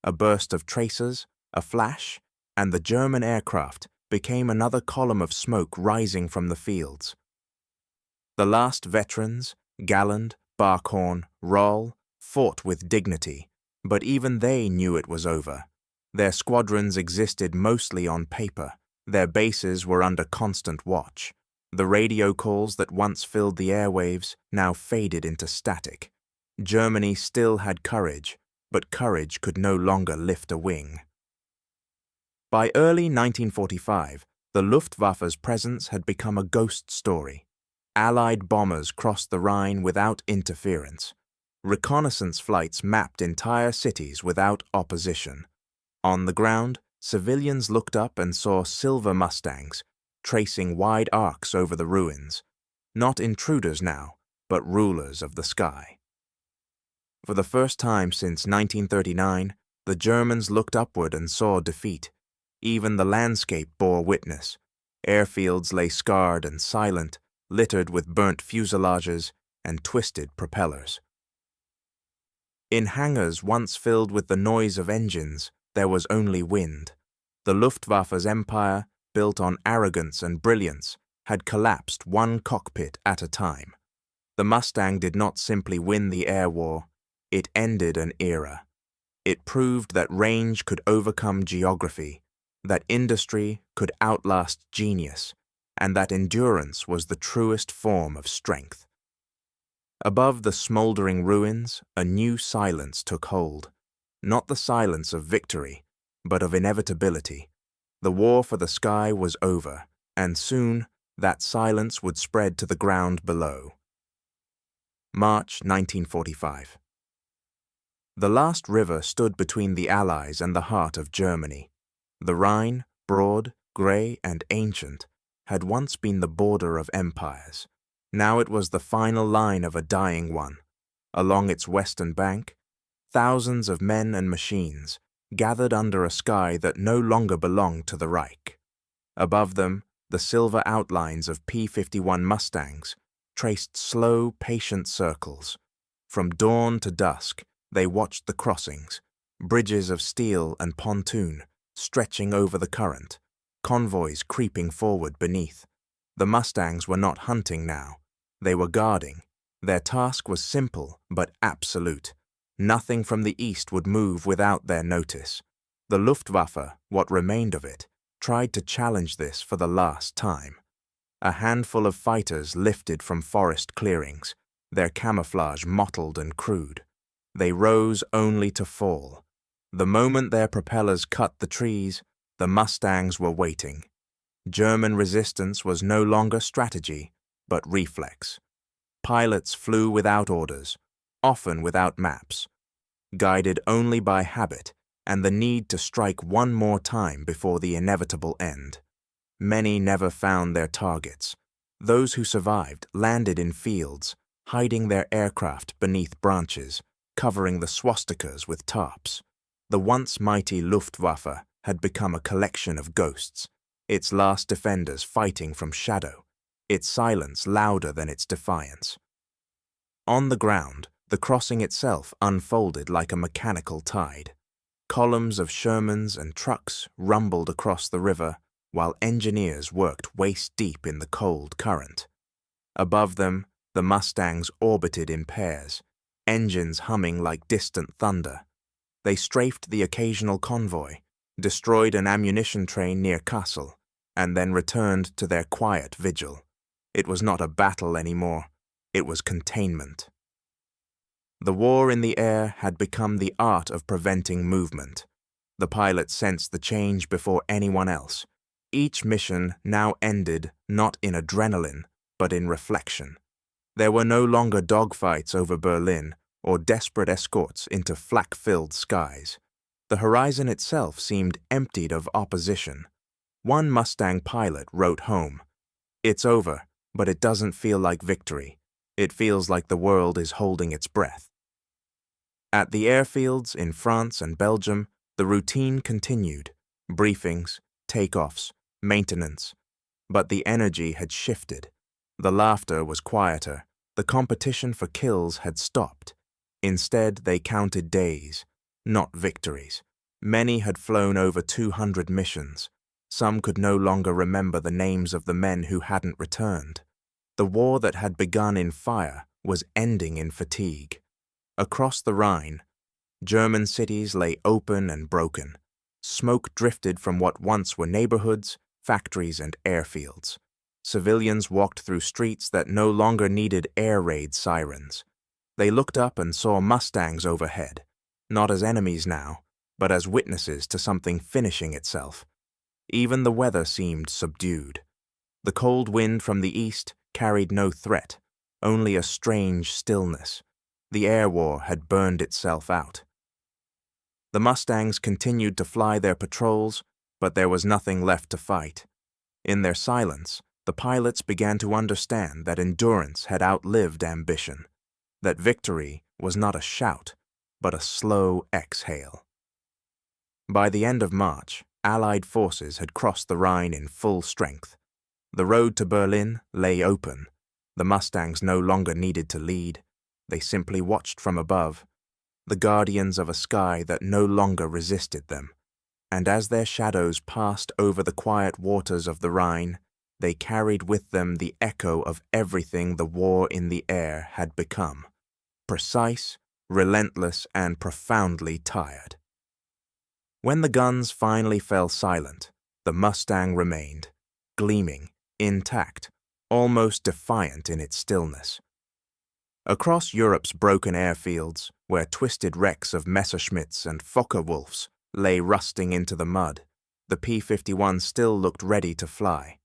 A burst of tracers, a flash, and the German aircraft became another column of smoke rising from the fields. The last veterans, Galland, Barkhorn, Roll, fought with dignity, but even they knew it was over. Their squadrons existed mostly on paper. Their bases were under constant watch. The radio calls that once filled the airwaves now faded into static. Germany still had courage, but courage could no longer lift a wing. By early 1945, the Luftwaffe's presence had become a ghost story. Allied bombers crossed the Rhine without interference. Reconnaissance flights mapped entire cities without opposition. On the ground, civilians looked up and saw silver Mustangs, tracing wide arcs over the ruins. Not intruders now, but rulers of the sky. For the first time since 1939, the Germans looked upward and saw defeat. Even the landscape bore witness. Airfields lay scarred and silent, littered with burnt fuselages and twisted propellers. In hangars once filled with the noise of engines, there was only wind. The Luftwaffe's empire, built on arrogance and brilliance, had collapsed one cockpit at a time. The Mustang did not simply win the air war, it ended an era. It proved that range could overcome geography, that industry could outlast genius, and that endurance was the truest form of strength. Above the smoldering ruins, a new silence took hold. Not the silence of victory, but of inevitability. The war for the sky was over, and soon that silence would spread to the ground below. March 1945. The last river stood between the Allies and the heart of Germany. The Rhine, broad, grey, and ancient, had once been the border of empires. Now it was the final line of a dying one. Along its western bank, thousands of men and machines gathered under a sky that no longer belonged to the Reich. Above them, the silver outlines of P-51 Mustangs traced slow, patient circles. From dawn to dusk, they watched the crossings, bridges of steel and pontoon stretching over the current, convoys creeping forward beneath. The Mustangs were not hunting now. They were guarding. Their task was simple but absolute. Nothing from the east would move without their notice. The Luftwaffe, what remained of it, tried to challenge this for the last time. A handful of fighters lifted from forest clearings, their camouflage mottled and crude. They rose only to fall. The moment their propellers cut the trees, the Mustangs were waiting. German resistance was no longer strategy, but reflex. Pilots flew without orders, often without maps, guided only by habit and the need to strike one more time before the inevitable end. Many never found their targets. Those who survived landed in fields, hiding their aircraft beneath branches, covering the swastikas with tarps. The once mighty Luftwaffe had become a collection of ghosts, its last defenders fighting from shadow, its silence louder than its defiance. On the ground, the crossing itself unfolded like a mechanical tide. Columns of Shermans and trucks rumbled across the river while engineers worked waist-deep in the cold current. Above them, the Mustangs orbited in pairs, engines humming like distant thunder. They strafed the occasional convoy, destroyed an ammunition train near Kassel, and then returned to their quiet vigil. It was not a battle anymore, it was containment. The war in the air had become the art of preventing movement. The pilots sensed the change before anyone else. Each mission now ended not in adrenaline, but in reflection. There were no longer dogfights over Berlin or desperate escorts into flak-filled skies. The horizon itself seemed emptied of opposition. One Mustang pilot wrote home, "It's over, but it doesn't feel like victory. It feels like the world is holding its breath." At the airfields in France and Belgium, the routine continued: briefings, takeoffs, maintenance. But the energy had shifted. The laughter was quieter. The competition for kills had stopped. Instead, they counted days, not victories. Many had flown over 200 missions. Some could no longer remember the names of the men who hadn't returned. The war that had begun in fire was ending in fatigue. Across the Rhine, German cities lay open and broken. Smoke drifted from what once were neighborhoods, factories, and airfields. Civilians walked through streets that no longer needed air raid sirens. They looked up and saw Mustangs overhead, not as enemies now, but as witnesses to something finishing itself. Even the weather seemed subdued. The cold wind from the east carried no threat, only a strange stillness. The air war had burned itself out. The Mustangs continued to fly their patrols, but there was nothing left to fight. In their silence, the pilots began to understand that endurance had outlived ambition, that victory was not a shout, but a slow exhale. By the end of March, Allied forces had crossed the Rhine in full strength. The road to Berlin lay open. The Mustangs no longer needed to lead. They simply watched from above, the guardians of a sky that no longer resisted them. And as their shadows passed over the quiet waters of the Rhine, they carried with them the echo of everything the war in the air had become: precise, relentless, and profoundly tired. When the guns finally fell silent, the Mustang remained, gleaming, intact, almost defiant in its stillness. Across Europe's broken airfields, where twisted wrecks of Messerschmitts and Focke-Wulfs lay rusting into the mud, the P-51 still looked ready to fly.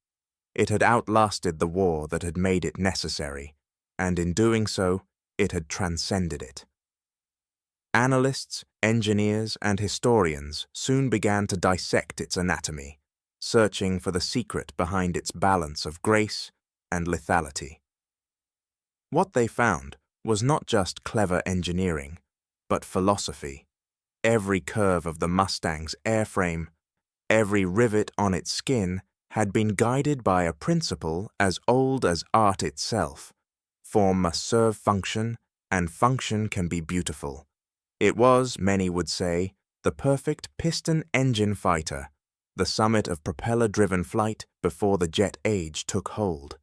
It had outlasted the war that had made it necessary, and in doing so, it had transcended it. Analysts, engineers, and historians soon began to dissect its anatomy, searching for the secret behind its balance of grace and lethality. What they found was not just clever engineering, but philosophy. Every curve of the Mustang's airframe, every rivet on its skin had been guided by a principle as old as art itself: form must serve function, and function can be beautiful. It was, many would say, the perfect piston-engine fighter, the summit of propeller-driven flight before the jet age took hold.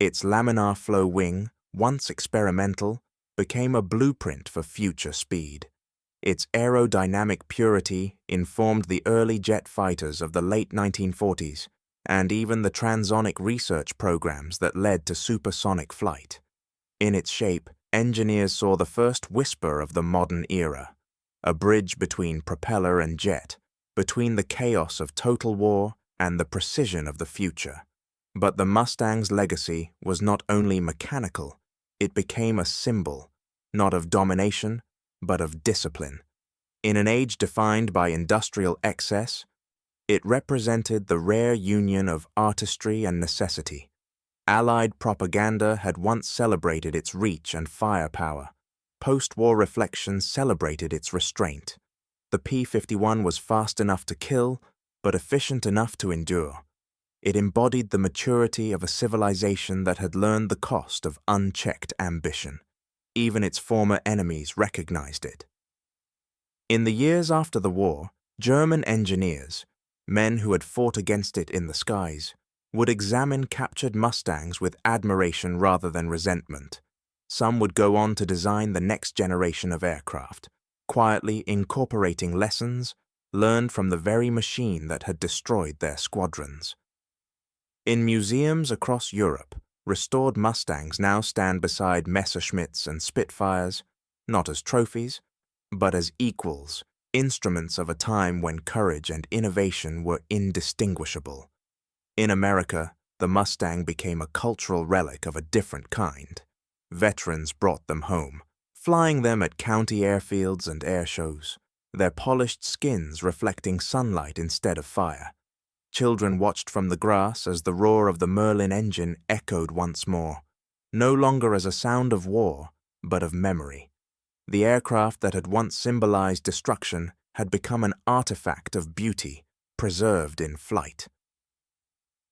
Its laminar flow wing, once experimental, became a blueprint for future speed. Its aerodynamic purity informed the early jet fighters of the late 1940s, and even the transonic research programs that led to supersonic flight. In its shape, engineers saw the first whisper of the modern era, a bridge between propeller and jet, between the chaos of total war and the precision of the future. But the Mustang's legacy was not only mechanical, it became a symbol, not of domination, but of discipline. In an age defined by industrial excess, it represented the rare union of artistry and necessity. Allied propaganda had once celebrated its reach and firepower. Post-war reflection celebrated its restraint. The P-51 was fast enough to kill, but efficient enough to endure. It embodied the maturity of a civilization that had learned the cost of unchecked ambition. Even its former enemies recognized it. In the years after the war, German engineers, men who had fought against it in the skies, would examine captured Mustangs with admiration rather than resentment. Some would go on to design the next generation of aircraft, quietly incorporating lessons learned from the very machine that had destroyed their squadrons. In museums across Europe, restored Mustangs now stand beside Messerschmitts and Spitfires, not as trophies, but as equals, instruments of a time when courage and innovation were indistinguishable. In America, the Mustang became a cultural relic of a different kind. Veterans brought them home, flying them at county airfields and air shows, their polished skins reflecting sunlight instead of fire. Children watched from the grass as the roar of the Merlin engine echoed once more, no longer as a sound of war, but of memory. The aircraft that had once symbolized destruction had become an artifact of beauty, preserved in flight.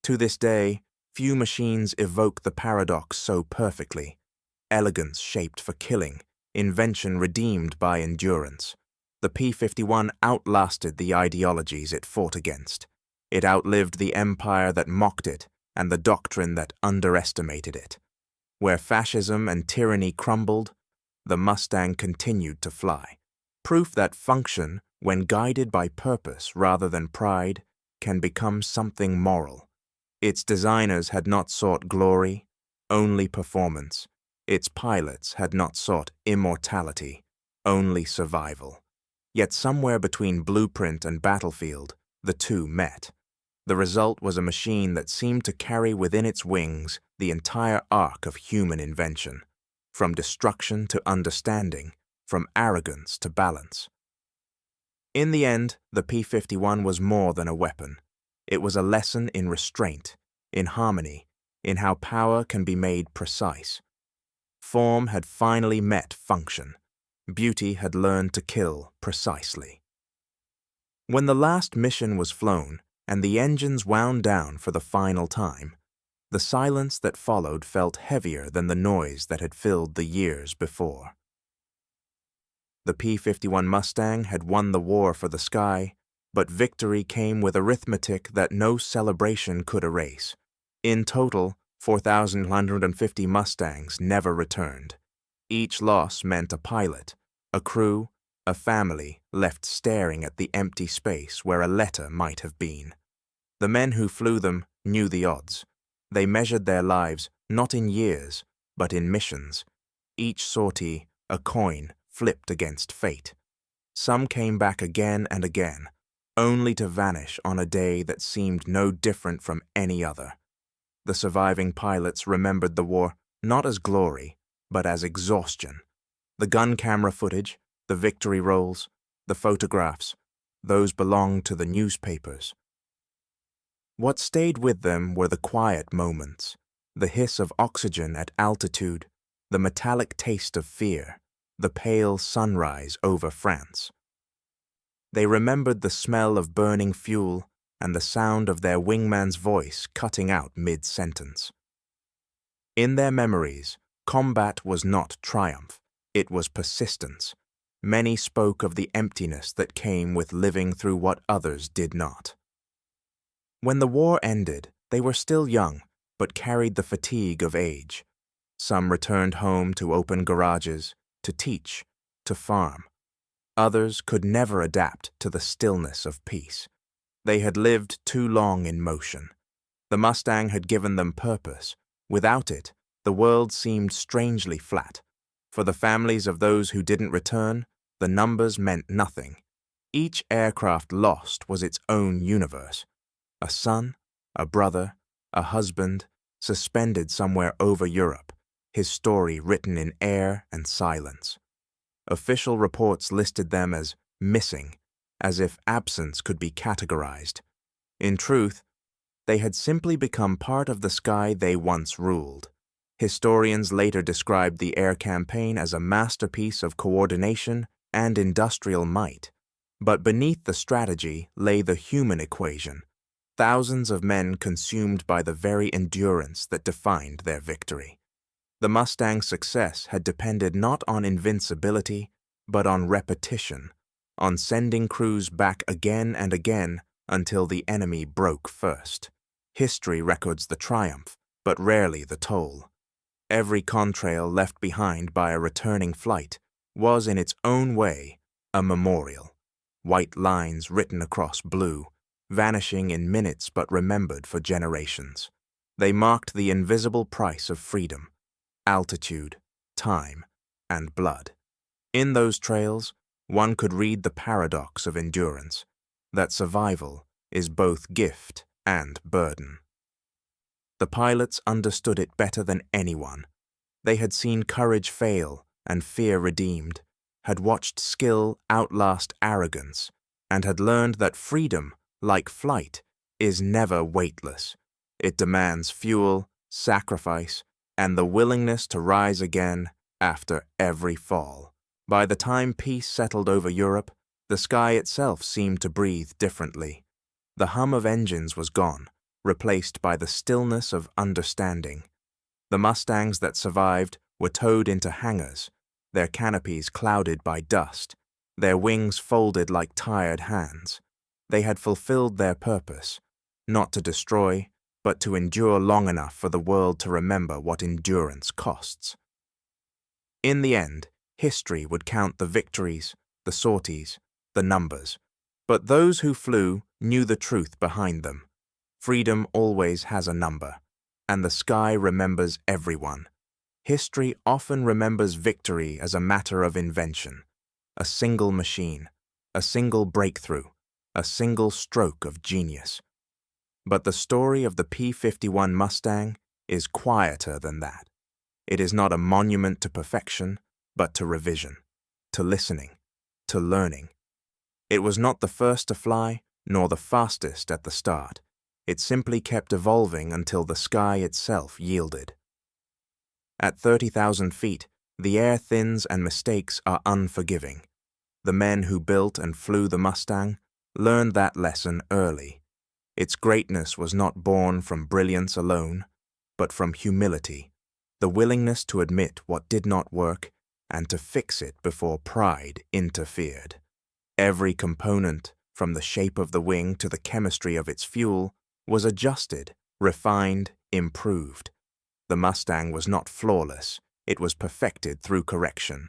To this day, few machines evoke the paradox so perfectly: elegance shaped for killing, invention redeemed by endurance. The P-51 outlasted the ideologies it fought against. It outlived the empire that mocked it and the doctrine that underestimated it. Where fascism and tyranny crumbled, the Mustang continued to fly. Proof that function, when guided by purpose rather than pride, can become something moral. Its designers had not sought glory, only performance. Its pilots had not sought immortality, only survival. Yet somewhere between blueprint and battlefield, the two met. The result was a machine that seemed to carry within its wings the entire arc of human invention, from destruction to understanding, from arrogance to balance. In the end, the P-51 was more than a weapon. It was a lesson in restraint, in harmony, in how power can be made precise. Form had finally met function. Beauty had learned to kill precisely. When the last mission was flown and the engines wound down for the final time, the silence that followed felt heavier than the noise that had filled the years before. The P-51 Mustang had won the war for the sky, but victory came with arithmetic that no celebration could erase. In total, 4,150 Mustangs never returned. Each loss meant a pilot, a crew, a family left staring at the empty space where a letter might have been. The men who flew them knew the odds. They measured their lives not in years, but in missions. Each sortie, a coin flipped against fate. Some came back again and again, only to vanish on a day that seemed no different from any other. The surviving pilots remembered the war not as glory, but as exhaustion. The gun camera footage, the victory rolls, the photographs, those belonged to the newspapers. What stayed with them were the quiet moments, the hiss of oxygen at altitude, the metallic taste of fear, the pale sunrise over France. They remembered the smell of burning fuel and the sound of their wingman's voice cutting out mid-sentence. In their memories, combat was not triumph, it was persistence. Many spoke of the emptiness that came with living through what others did not. When the war ended, they were still young, but carried the fatigue of age. Some returned home to open garages, to teach, to farm. Others could never adapt to the stillness of peace. They had lived too long in motion. The Mustang had given them purpose. Without it, the world seemed strangely flat. For the families of those who didn't return, the numbers meant nothing. Each aircraft lost was its own universe. A son, a brother, a husband, suspended somewhere over Europe, his story written in air and silence. Official reports listed them as missing, as if absence could be categorized. In truth, they had simply become part of the sky they once ruled. Historians later described the air campaign as a masterpiece of coordination and industrial might. But beneath the strategy lay the human equation. Thousands of men consumed by the very endurance that defined their victory. The Mustang's success had depended not on invincibility, but on repetition, on sending crews back again and again until the enemy broke first. History records the triumph, but rarely the toll. Every contrail left behind by a returning flight was in its own way a memorial. White lines written across blue, vanishing in minutes but remembered for generations. They marked the invisible price of freedom, altitude, time, and blood. In those trails, one could read the paradox of endurance, that survival is both gift and burden. The pilots understood it better than anyone. They had seen courage fail and fear redeemed, had watched skill outlast arrogance, and had learned that freedom, like flight, is never weightless. It demands fuel, sacrifice, and the willingness to rise again after every fall. By the time peace settled over Europe, the sky itself seemed to breathe differently. The hum of engines was gone, replaced by the stillness of understanding. The Mustangs that survived were towed into hangars, their canopies clouded by dust, their wings folded like tired hands. They had fulfilled their purpose, not to destroy, but to endure long enough for the world to remember what endurance costs. In the end, history would count the victories, the sorties, the numbers, but those who flew knew the truth behind them. Freedom always has a number, and the sky remembers everyone. History often remembers victory as a matter of invention, a single machine, a single breakthrough, a single stroke of genius. But the story of the P-51 Mustang is quieter than that. It is not a monument to perfection, but to revision, to listening, to learning. It was not the first to fly, nor the fastest at the start. It simply kept evolving until the sky itself yielded. At 30,000 feet, the air thins and mistakes are unforgiving. The men who built and flew the Mustang learned that lesson early. Its greatness was not born from brilliance alone, but from humility, the willingness to admit what did not work and to fix it before pride interfered. Every component, from the shape of the wing to the chemistry of its fuel, was adjusted, refined, improved. The Mustang was not flawless, it was perfected through correction.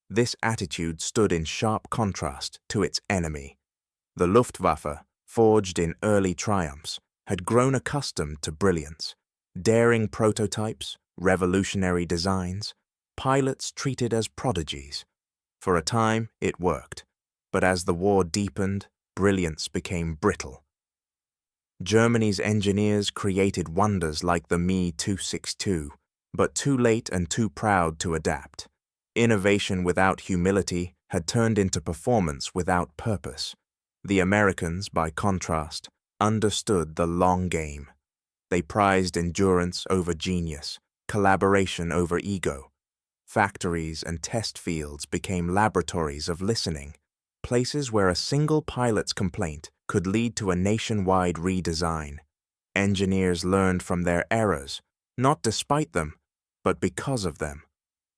This attitude stood in sharp contrast to its enemy. The Luftwaffe, forged in early triumphs, had grown accustomed to brilliance. Daring prototypes, revolutionary designs, pilots treated as prodigies. For a time, it worked, but as the war deepened, brilliance became brittle. Germany's engineers created wonders like the Me-262, but too late and too proud to adapt. Innovation without humility had turned into performance without purpose. The Americans, by contrast, understood the long game. They prized endurance over genius, collaboration over ego. Factories and test fields became laboratories of listening, places where a single pilot's complaint could lead to a nationwide redesign. Engineers learned from their errors, not despite them, but because of them.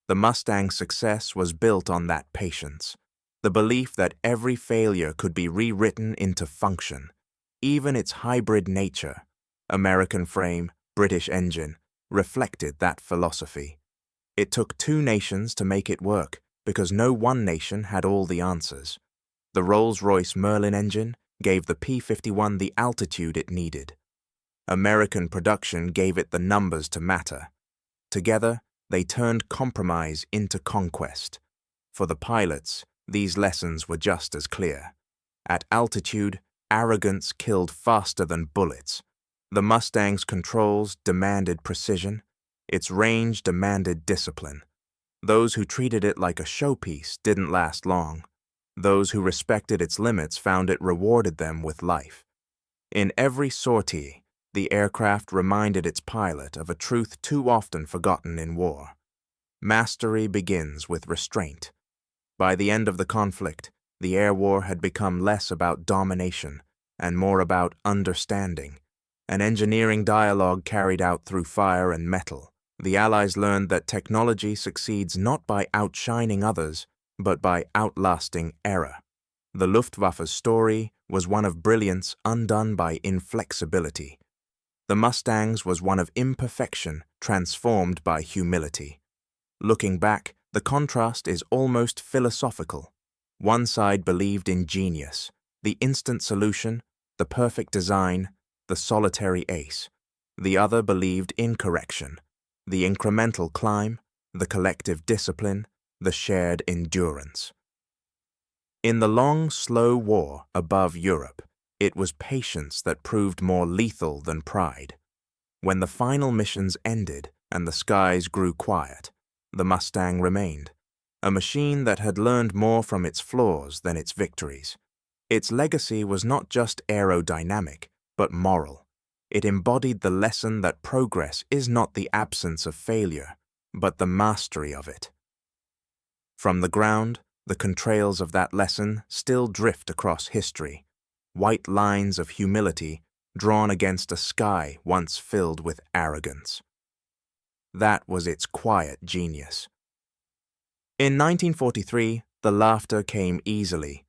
The Mustang's success was built on that patience, the belief that every failure could be rewritten into function, even its hybrid nature. American frame, British engine, reflected that philosophy. It took two nations to make it work, because no one nation had all the answers. The Rolls-Royce Merlin engine gave the P-51 the altitude it needed. American production gave it the numbers to matter. Together, they turned compromise into conquest. For the pilots, these lessons were just as clear. At altitude, arrogance killed faster than bullets. The Mustang's controls demanded precision. Its range demanded discipline. Those who treated it like a showpiece didn't last long. Those who respected its limits found it rewarded them with life. In every sortie, the aircraft reminded its pilot of a truth too often forgotten in war. Mastery begins with restraint. By the end of the conflict, the air war had become less about domination and more about understanding, an engineering dialogue carried out through fire and metal. The Allies learned that technology succeeds not by outshining others, but by outlasting error. The Luftwaffe's story was one of brilliance undone by inflexibility. The Mustang's was one of imperfection transformed by humility. Looking back, the contrast is almost philosophical. One side believed in genius, the instant solution, the perfect design, the solitary ace. The other believed in correction, the incremental climb, the collective discipline, the shared endurance. In the long, slow war above Europe, it was patience that proved more lethal than pride. When the final missions ended and the skies grew quiet, the Mustang remained, a machine that had learned more from its flaws than its victories. Its legacy was not just aerodynamic, but moral. It embodied the lesson that progress is not the absence of failure, but the mastery of it. From the ground, the contrails of that lesson still drift across history, white lines of humility drawn against a sky once filled with arrogance. That was its quiet genius. In 1943, the laughter came easily.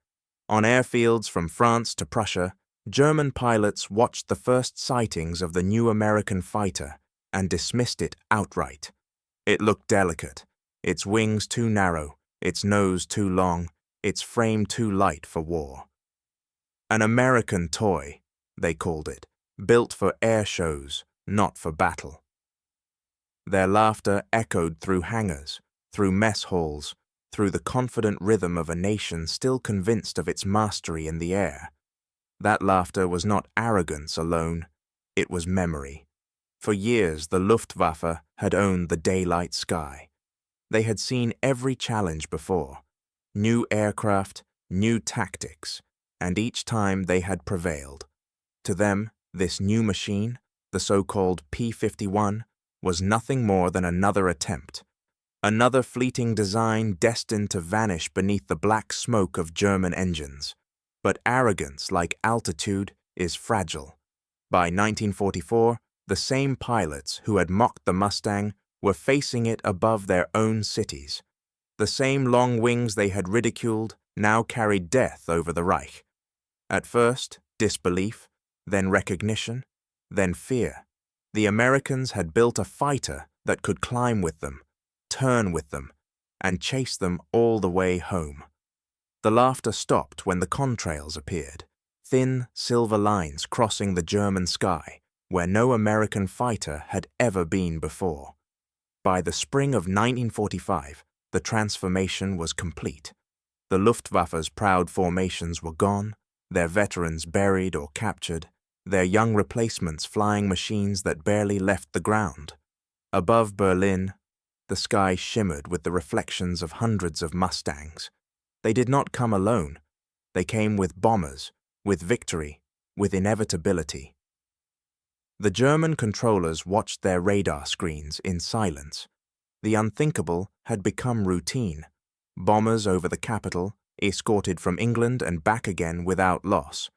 On airfields from France to Prussia, German pilots watched the first sightings of the new American fighter and dismissed it outright. It looked delicate, its wings too narrow, its nose too long, its frame too light for war. An American toy, they called it, built for air shows, not for battle. Their laughter echoed through hangars, through mess halls, through the confident rhythm of a nation still convinced of its mastery in the air. That laughter was not arrogance alone, it was memory. For years, the Luftwaffe had owned the daylight sky. They had seen every challenge before, new aircraft, new tactics, and each time they had prevailed. To them, this new machine, the so-called P-51, was nothing more than another attempt, another fleeting design destined to vanish beneath the black smoke of German engines. But arrogance, like altitude, is fragile. By 1944, the same pilots who had mocked the Mustang were facing it above their own cities. The same long wings they had ridiculed now carried death over the Reich. At first, disbelief, then recognition, then fear. The Americans had built a fighter that could climb with them, turn with them, and chase them all the way home. The laughter stopped when the contrails appeared, thin silver lines crossing the German sky, where no American fighter had ever been before. By the spring of 1945, the transformation was complete. The Luftwaffe's proud formations were gone, their veterans buried or captured, their young replacements flying machines that barely left the ground. Above Berlin, the sky shimmered with the reflections of hundreds of Mustangs. They did not come alone. They came with bombers, with victory, with inevitability. The German controllers watched their radar screens in silence. The unthinkable had become routine. Bombers over the capital, escorted from England and back again without loss.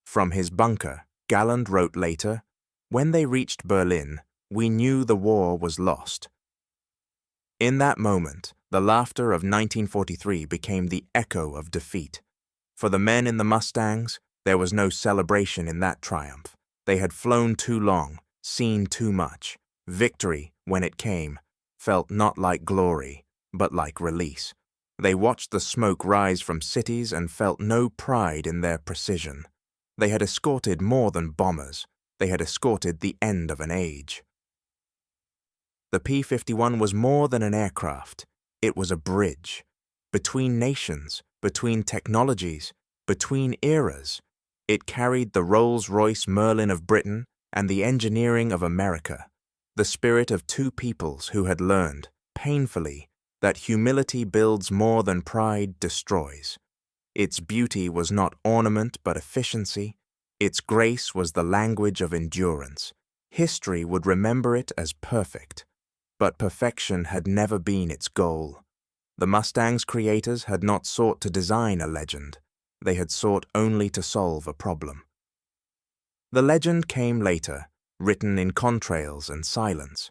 From his bunker, Galland wrote later, "When they reached Berlin, we knew the war was lost." In that moment, the laughter of 1943 became the echo of defeat. For the men in the Mustangs, there was no celebration in that triumph. They had flown too long, seen too much. Victory, when it came, felt not like glory, but like release. They watched the smoke rise from cities and felt no pride in their precision. They had escorted more than bombers. They had escorted the end of an age. The P-51 was more than an aircraft. It was a bridge. Between nations, between technologies, between eras. It carried the Rolls-Royce Merlin of Britain and the engineering of America, the spirit of two peoples who had learned, painfully, that humility builds more than pride destroys. Its beauty was not ornament but efficiency. Its grace was the language of endurance. History would remember it as perfect. But perfection had never been its goal. The Mustang's creators had not sought to design a legend. They had sought only to solve a problem. The legend came later, written in contrails and silence.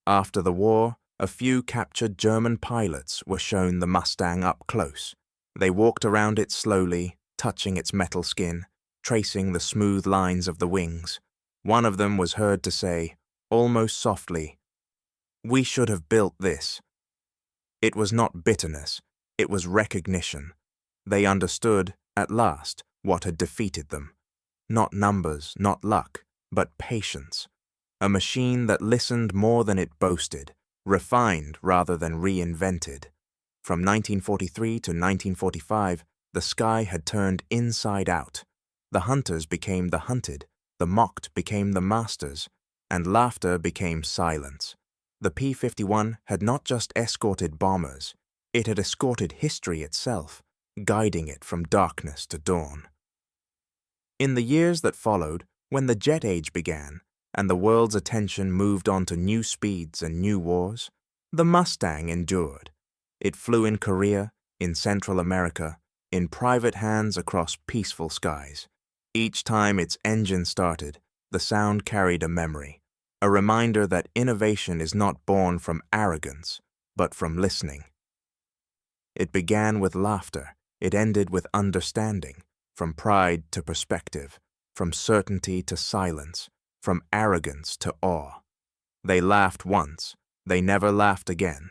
After the war, a few captured German pilots were shown the Mustang up close. They walked around it slowly, touching its metal skin, tracing the smooth lines of the wings. One of them was heard to say, almost softly, "We should have built this." It was not bitterness, it was recognition. They understood, at last, what had defeated them. Not numbers, not luck, but patience. A machine that listened more than it boasted, refined rather than reinvented. From 1943 to 1945, the sky had turned inside out. The hunters became the hunted, the mocked became the masters, and laughter became silence. The P-51 had not just escorted bombers, it had escorted history itself, guiding it from darkness to dawn. In the years that followed, when the jet age began, and the world's attention moved on to new speeds and new wars, the Mustang endured. It flew in Korea, in Central America, in private hands across peaceful skies. Each time its engine started, the sound carried a memory, a reminder that innovation is not born from arrogance, but from listening. It began with laughter, it ended with understanding, from pride to perspective, from certainty to silence, from arrogance to awe. They laughed once, they never laughed again.